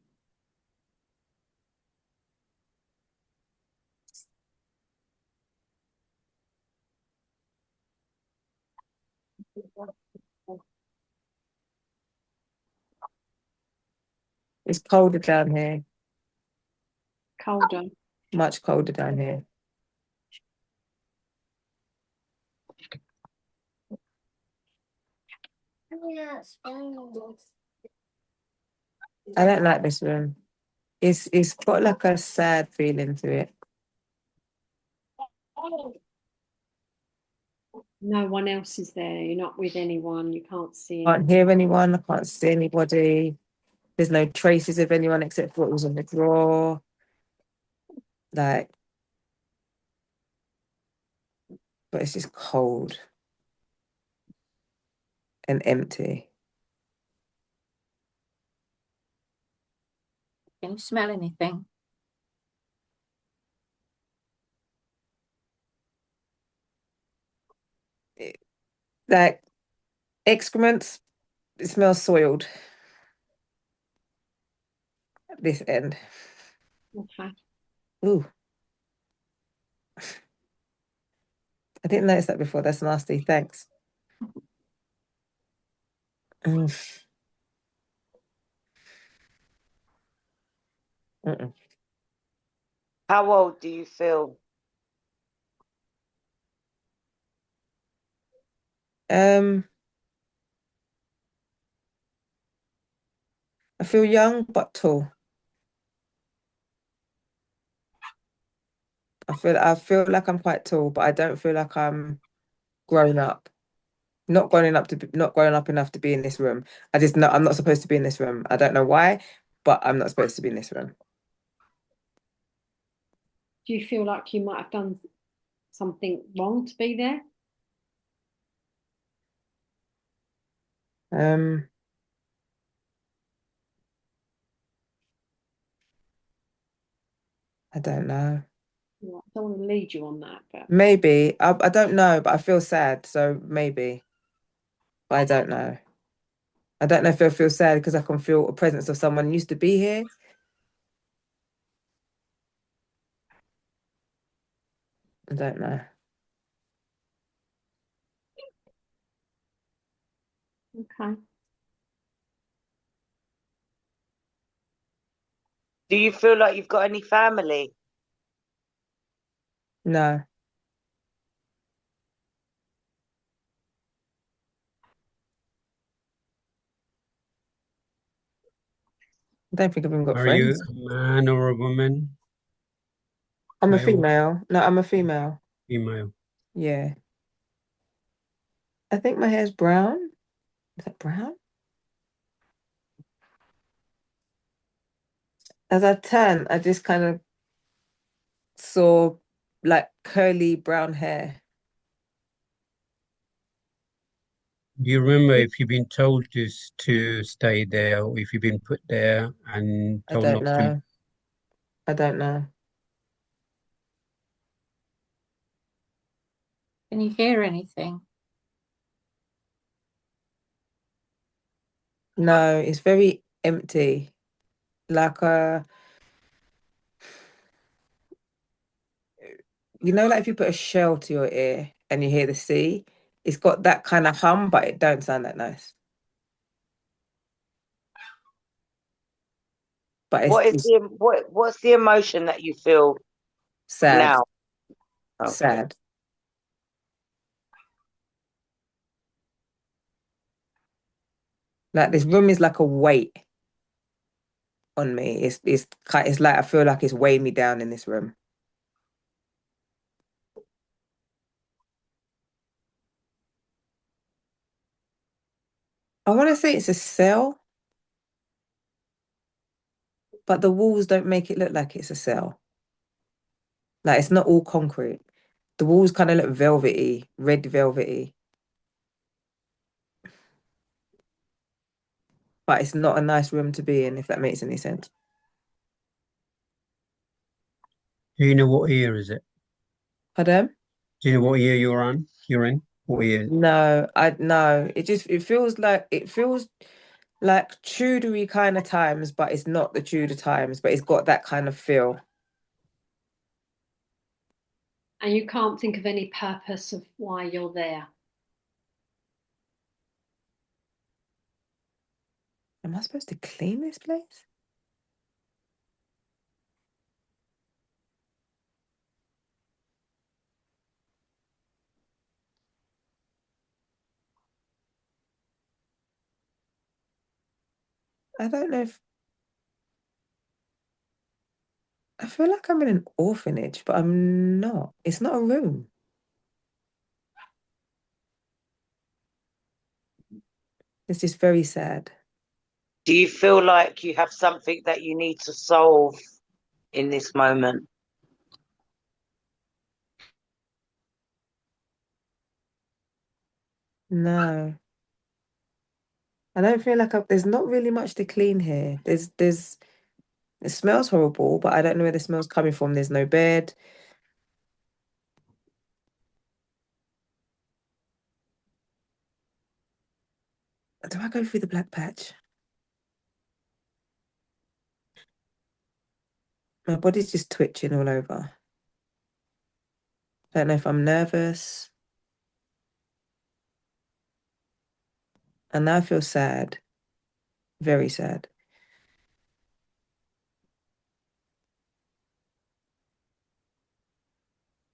It's colder down here. Colder. Much colder down here. Yes. I don't like this room. It's got like a sad feeling to it. No one else is there. You're not with anyone. You can't see Can't anyone. hear anyone. I can't see anybody. There's no traces of anyone except for what was on the drawer. Like, but it's just cold and empty. Can you smell anything? Like excrements, it smells soiled. At this end. Okay. Ooh. I didn't notice that before. That's nasty. Thanks. Mm. Mm-mm. How old do you feel? I feel young but tall. I feel like I'm quite tall, but I don't feel like I'm grown up. Not growing up enough to be in this room. I just know I'm not supposed to be in this room. I don't know why, but I'm not supposed to be in this room. Do you feel like you might have done something wrong to be there? I don't know. I don't want to lead you on that, but Maybe. I don't know, but I feel sad, so maybe. But I don't know. I don't know if I feel sad because I can feel a presence of someone who used to be here. I don't know. okay. Do you feel like you've got any family? No. I don't think I've even got Are you friends. a man or a woman? I'm a Male, female. No, I'm a female. female? Yeah. I think my hair's brown. Is that brown? As I turned, I just kind of saw like curly brown hair. Do you remember if you've been told to stay there or if you've been put there and I told don't not to? know. I don't know. Can you hear anything? No, it's very empty. Like you know, like if you put a shell to your ear and you hear the sea, It's got that kind of hum, but it don't sound that nice. But it's what's the emotion that you feel sad. now? Okay. Sad. Like this room is like a weight on me. It's like I feel like it's weighing me down in this room. I want to say it's a cell, but the walls don't make it look like it's a cell. Like it's not all concrete. The walls kind of look velvety, red velvety. But it's not a nice room to be in, if that makes any sense. Do you know what year is it? Pardon? Do you know what year you're on? You're in? What year? No, it feels like Tudory kind of times, but it's not the Tudor times, but it's got that kind of feel. And you can't think of any purpose of why you're there. Am I supposed to clean this place? I don't know if I feel like I'm in an orphanage, but I'm not. It's not a room. It's just very sad. Do you feel like you have something that you need to solve in this moment? No. I don't feel like there's not really much to clean here. It smells horrible, but I don't know where the smell's coming from. There's no bed. Do I go through the black patch? My body's just twitching all over. Don't know if I'm nervous. And now I feel sad. Very sad.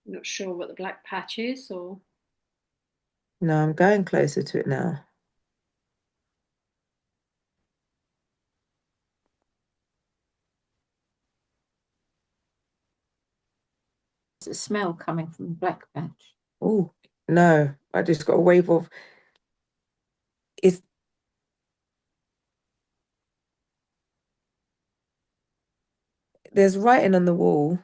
Not sure what the black patch is, or No, I'm going closer to it now. There's a smell coming from the black patch. Oh, no. I just got a wave of... There's writing on the wall.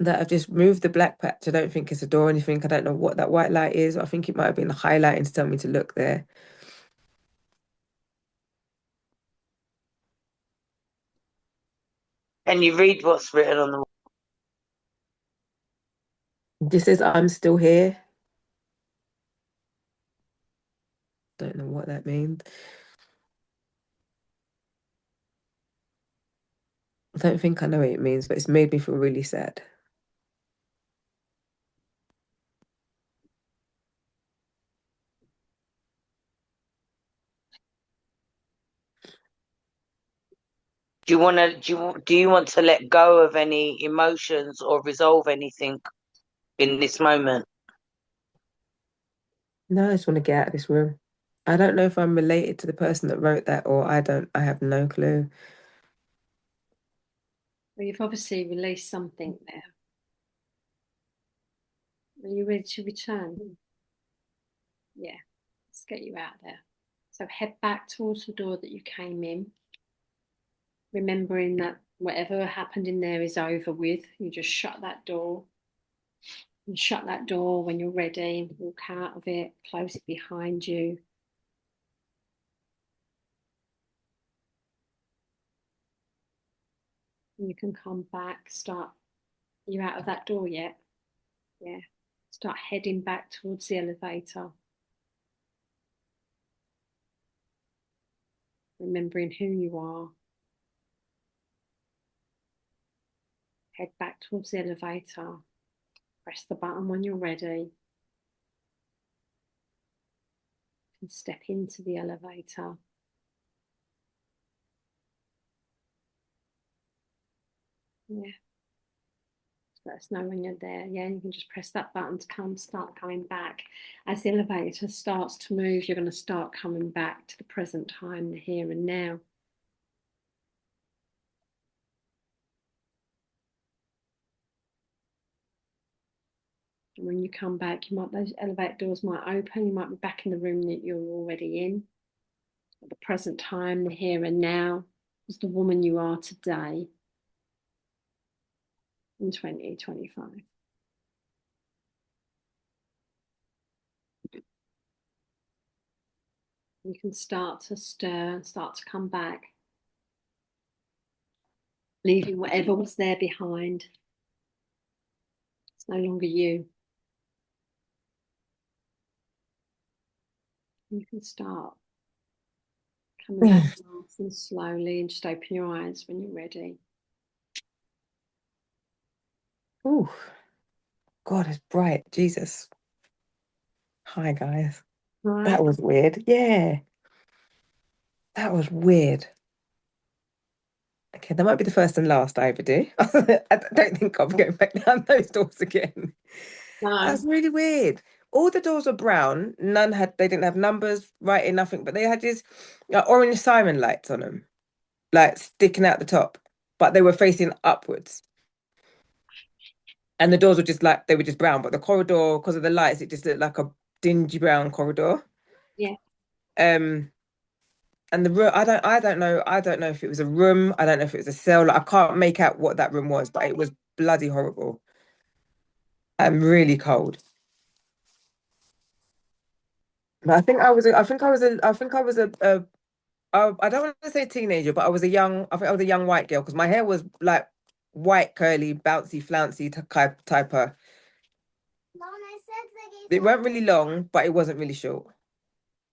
That I've just moved the black patch. I don't think it's a door or anything. I don't know what that white light is. I think it might have been highlighting to tell me to look there. Can you read what's written on the wall? This says I'm still here. Don't know what that means. I don't think I know what it means, but it's made me feel really sad. Do you want to let go of any emotions or resolve anything in this moment? No, I just want to get out of this room. I don't know if I'm related to the person that wrote that, or I have no clue. well, you've obviously released something there. Are you ready to return? Yeah, let's get you out there. So head back towards the door that you came in, remembering that whatever happened in there is over with. You just shut that door. And shut that door when you're ready, walk out of it, close it behind you. And you can come back, you're out of that door yet? Yeah. Start heading back towards the elevator. Remembering who you are. Head back towards the elevator. Press the button when you're ready. And step into the elevator. Yeah. Let us know when you're there. Yeah, you can just press that button to start coming back. As the elevator starts to move, you're going to start coming back to the present time, the here and now. And when you come back, those elevator doors might open. You might be back in the room that you're already in. At the present time, the here and now, is the woman you are today in 2025. You can start to stir, start to come back, leaving whatever was there behind. It's no longer you. You can start coming back nice and slowly, and just open your eyes when you're ready. Oh, God, it's bright. Jesus. Hi, guys. Right. That was weird. Yeah. That was weird. Okay, that might be the first and last I ever do. I don't think I'll be going back down those doors again. No. That's really weird. All the doors were brown. They didn't have numbers, writing, nothing, but they had these orange siren lights on them, like sticking out the top, but they were facing upwards. And the doors were just like, they were just brown, but the corridor, because of the lights, it just looked like a dingy brown corridor. Yeah. And the room, I don't know if it was a room, I don't know if it was a cell. Like, I can't make out what that room was, but it was bloody horrible. And really cold. But I think I was a I don't want to say teenager, but I think I was a young white girl, because my hair was like white, curly, bouncy, flouncy type of. Mom, I said It weren't really long, but it wasn't really short.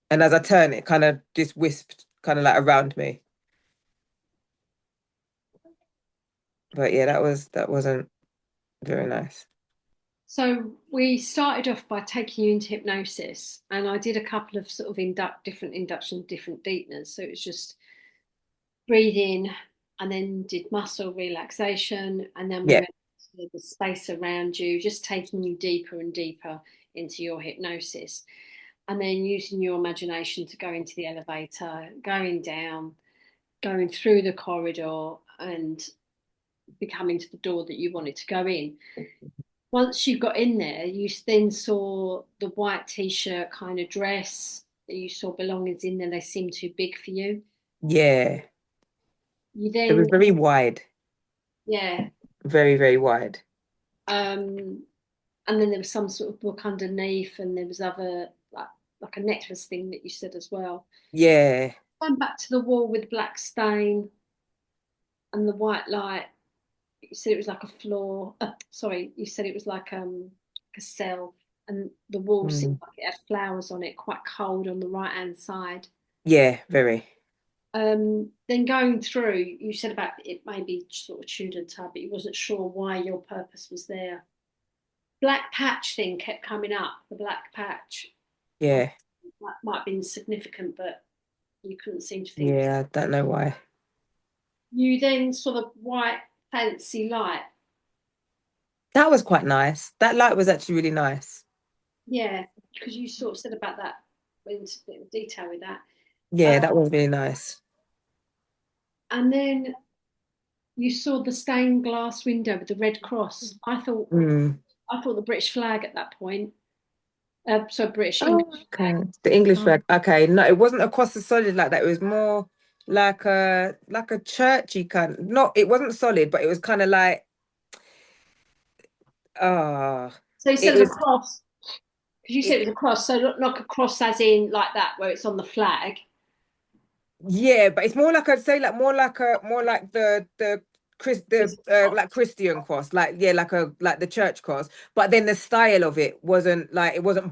And as I turned, it kind of just wisped kind of like around me. But yeah, that wasn't very nice. So we started off by taking you into hypnosis, and I did a couple of sort of different induction, different deepeners. So it was just breathe in, and then did muscle relaxation, and then we Yeah. went to the space around you, just taking you deeper and deeper into your hypnosis, and then using your imagination to go into the elevator, going down, going through the corridor, and becoming to the door that you wanted to go in. Once you got in there, you then saw the white t-shirt kind of dress. You saw belongings in there. They seemed too big for you. Yeah. You It was then, very wide. yeah. Very, very wide. And then there was some sort of book underneath, and there was other like a necklace thing that you said as well. Yeah. Went back to the wall with black stain and the white light. You said it was like a floor. Sorry, you said it was like a cell, and the wall seemed like it had flowers on it, quite cold on the right hand side. Yeah, very. Then going through, you said about it maybe sort of Tudor type, but you wasn't sure why your purpose was there. Black patch thing kept coming up. The black patch. Yeah. That might have been significant, but you couldn't seem to think. Yeah, I don't know why. You then saw the white fancy light. That was quite nice. That light was actually really nice. Yeah, because you sort of said about that, went into a bit of detail with that. Yeah, that was really nice. And then you saw the stained glass window with the red cross. I thought the British flag at that point. So British English okay. flag. The English flag. Okay, no, it wasn't across the solid like that. It was more like a churchy kind. Not, it wasn't solid, but it was kind of like So you said it was a cross. Because you said it was a cross, so not a cross as in like that where it's on the flag. Yeah, but it's more like I'd say more like the like Christian cross, like like the church cross. But then the style of it wasn't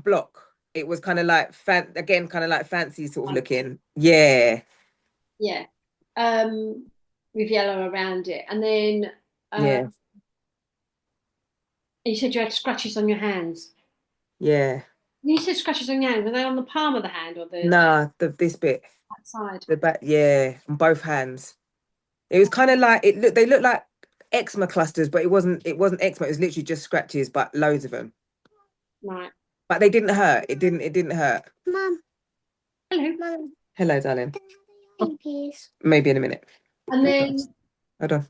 block. It was kind of like kind of like fancy sort of looking. Yeah. Yeah. With yellow around it. And then yeah. You said you had scratches on your hands. Yeah. You said scratches on your hand. Were they on the palm of the hand or the Nah, this bit, outside? the back, yeah, on both hands. It was kind of like they looked like eczema clusters, but it wasn't eczema, it was literally just scratches, but loads of them. Right. But they didn't hurt. It didn't hurt. Mum, Hello. Mum, Hello, darling. please. Maybe in a minute. And then Hold on.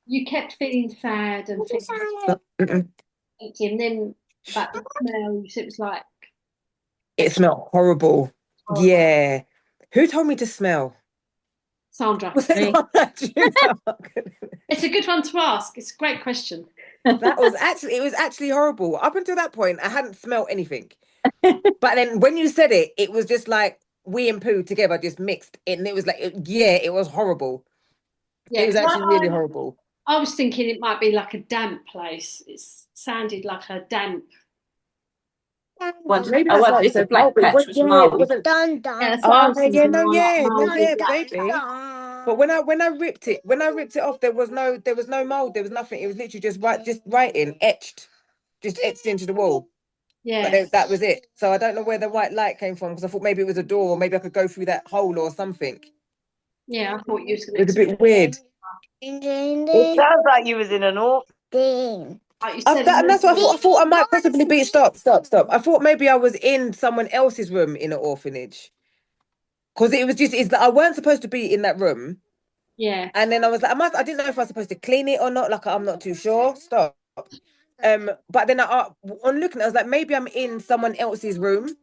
you kept feeling sad and feeling Stop. empty, and then about the smell, you said it was like It smelled horrible. horrible. Yeah. Who told me to smell? Sandra. Was it Me. not that you know? It's a good one to ask. It's a great question. It was actually horrible. Up until that point, I hadn't smelled anything. But then when you said it, it was just like wee and poo together, just mixed. And it was like, it was horrible. Yeah, It was 'cause actually really horrible. I was thinking it might be like a damp place. It sounded like a damp. Once Maybe I that's was why this it's so a black cold, but patch was it mold. wasn't. Dun, Yeah, dun, that's what I was Yeah, thinking. no, Mouldy black maybe. dun. But when I ripped it off, there was no mold, there was nothing. It was literally just writing, just etched into the wall. Yeah. But that was it. So I don't know where the white light came from, because I thought maybe it was a door, or maybe I could go through that hole or something. Yeah, I thought you was going It was a bit weird. It sounds like you was in an awful. Ding. like you said. And that's what I thought. I thought I might possibly be. Stop. I thought maybe I was in someone else's room in an orphanage, because it's like I weren't supposed to be in that room. Yeah. And then I was like, I didn't know if I was supposed to clean it or not. Like, I'm not too sure. Stop. But then on looking, I was like, maybe I'm in someone else's room,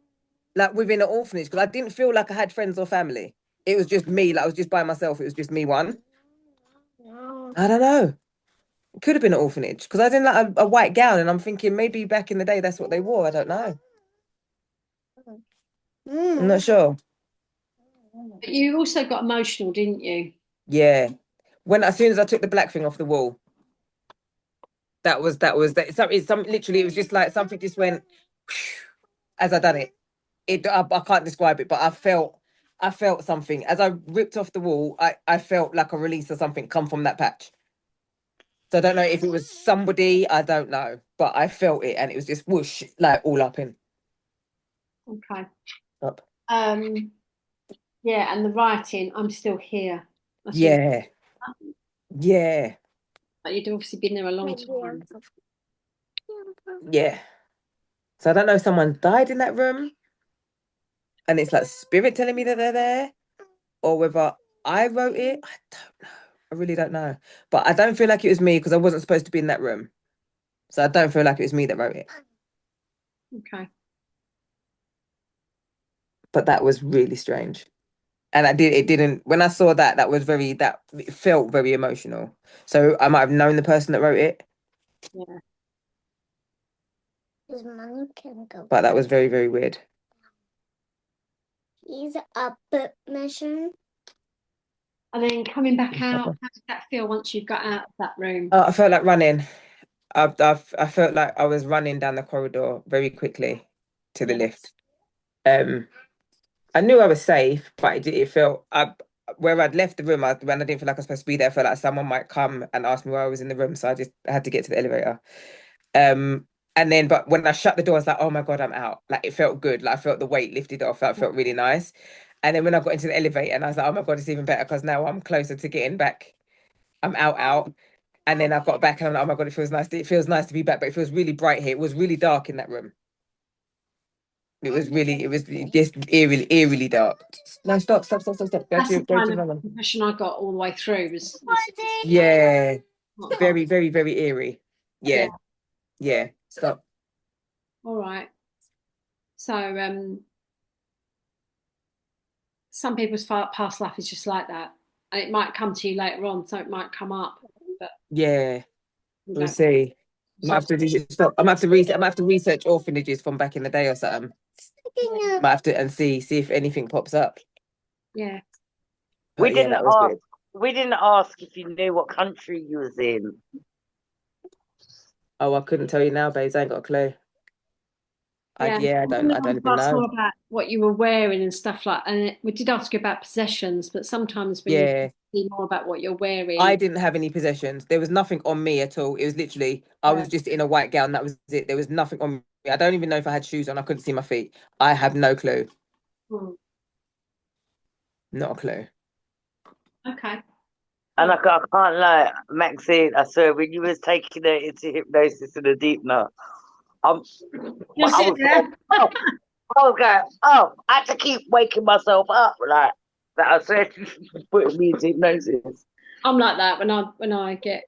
like within an orphanage, because I didn't feel like I had friends or family. It was just me. Like, I was just by myself. It was just me one. I don't know. It could have been an orphanage, because I didn't like a white gown, and I'm thinking maybe back in the day that's what they wore. I don't know. I'm not sure. But you also got emotional, didn't you? Yeah. As soon as I took the black thing off the wall, that literally, it was just like something just went as I done it. I can't describe it, but I felt something as I ripped off the wall. I felt like a release of something come from that patch. So I don't know if it was somebody, I don't know, but I felt it, and it was just whoosh, like all up in. Okay. Up. Yeah, and the writing, I'm still here. That's Yeah. Yeah. But you'd obviously been there a long time. Yeah. So I don't know if someone died in that room, and it's like spirit telling me that they're there, or whether I wrote it. I don't know. I really don't know. But I don't feel like it was me, because I wasn't supposed to be in that room. So I don't feel like it was me that wrote it. Okay. But that was really strange. And it didn't, when I saw that it felt very emotional. So I might have known the person that wrote it. Yeah. His money can go. But that was very, very weird. He's a mission. And then coming back out, how did that feel once you got out of that room? I felt like running. I felt like I was running down the corridor very quickly to the lift. I knew I was safe, but it felt where I'd left the room, when I didn't feel like I was supposed to be there, I felt like someone might come and ask me why I was in the room. So I had to get to the elevator. But when I shut the door, I was like, oh my God, I'm out. Like, it felt good. Like, I felt the weight lifted off. That felt really nice. And then when I got into the elevator, and I was like, oh my God, it's even better, because now I'm closer to getting back. I'm out. And then I got back, and I'm like, oh my God, it feels nice. It feels nice to be back, but it feels really bright here. It was really dark in that room. It was just eerily dark. No, stop. Go That's to the kind of impression I got all the way through. Yeah, very, very, very eerie. Yeah. Stop. All right. So some people's past life is just like that, and it might come to you later on, so it might come up. But Yeah, you we'll don't- see. I'm gonna have to research orphanages from back in the day or something. Might have to see if anything pops up. Yeah. We But yeah, didn't that was ask. weird. We didn't ask if you knew what country you was in. Oh, I couldn't tell you now, babes. I ain't got a clue. I don't even Ask know. more about what you were wearing and stuff like. And we did ask you about possessions, but sometimes when you Yeah. see more about what you're I wearing, didn't have any possessions. There was nothing on me at all. It was literally, I was just in a white gown. That was it. There was nothing on me. I don't even know if I had shoes on. I couldn't see my feet. I have no clue. Not a clue. Okay. And I can't lie, Maxine, I swear, when you was taking her into hypnosis in the deep now, I was going, oh, I was going, oh, I had to keep waking myself up, like, that I said, putting me into hypnosis. I'm like that when I get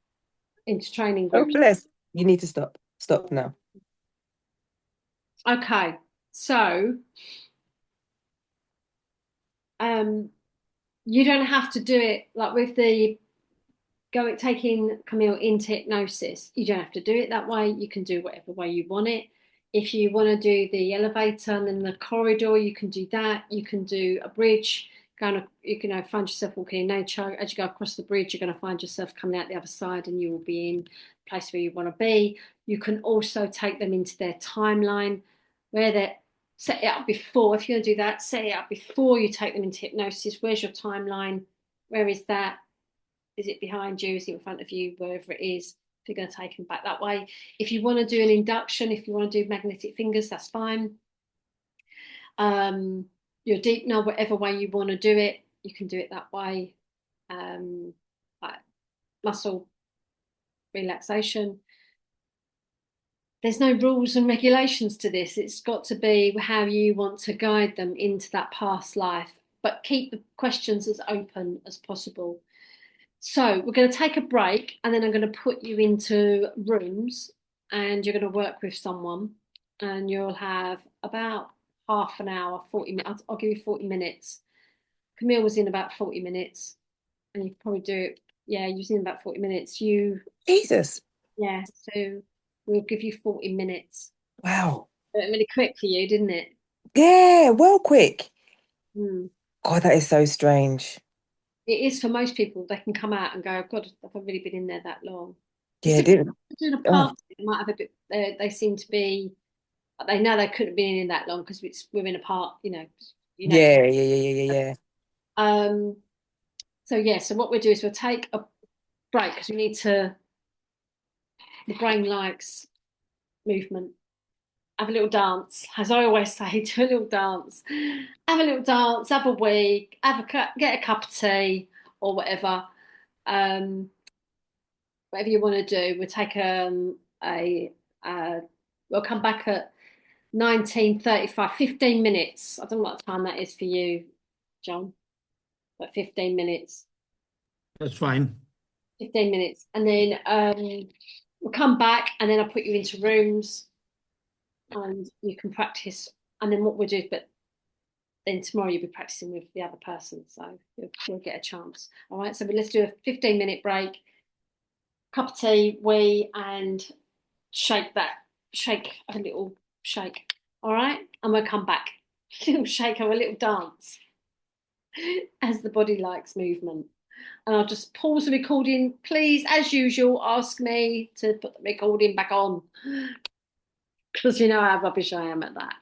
into training Oh, groups. bless. You need to stop. Stop now. Okay, so you don't have to do it like with the taking Camille into hypnosis. You don't have to do it that way. You can do whatever way you want it. If you want to do the elevator and then the corridor, you can do that. You can do a bridge. You can find yourself walking in nature. As you go across the bridge, you're going to find yourself coming out the other side, and you will be in the place where you want to be. You can also take them into their timeline, where they're set it up before. If you're going to do that, set it up before you take them into hypnosis. Where's your timeline? Where is that? Is it behind you? Is it in front of you? Wherever it is, if you're going to take them back that way. If you want to do an induction, if you want to do magnetic fingers, that's fine. Your deep now, whatever way you want to do it, you can do it that way. Like muscle relaxation. There's no rules and regulations to this. It's got to be how you want to guide them into that past life, but keep the questions as open as possible. So we're going to take a break, and then I'm going to put you into rooms, and you're going to work with someone, and you'll have about half an hour, 40 minutes. I'll give you 40 minutes. Camille was in about 40 minutes, and you probably do it. Yeah, you was in about 40 minutes. Jesus. Yeah, so we'll give you 40 minutes. Wow. It went really quick for you, didn't it? Yeah, well, quick. Hmm. God, that is so strange. It is for most people. They can come out and go, God, have I really been in there that long? Yeah, It's didn't. doing a party, they might have a bit. They seem to be. They know they couldn't have been in that long because we're in a park. Yeah. So yeah. So what we'll do is we'll take a break because we need to. The brain likes movement. Have a little dance, as I always say. Do a little dance. Have a little dance. Have a wee. Get a cup of tea or whatever. Whatever you want to do. We'll take we'll come back at 19:35, 15 minutes. I don't know what time that is for you, John, but 15 minutes. That's fine. 15 minutes. And then we'll come back, and then I'll put you into rooms and you can practice. And then what we'll do, but then tomorrow you'll be practicing with the other person. So you'll get a chance. All right. So let's do a 15-minute break. Cup of tea, and shake a little shake. All right, and we'll come back. A little shake or a little dance, as the body likes movement. And I'll just pause the recording. Please, as usual, ask me to put the recording back on, because you know how rubbish I am at that.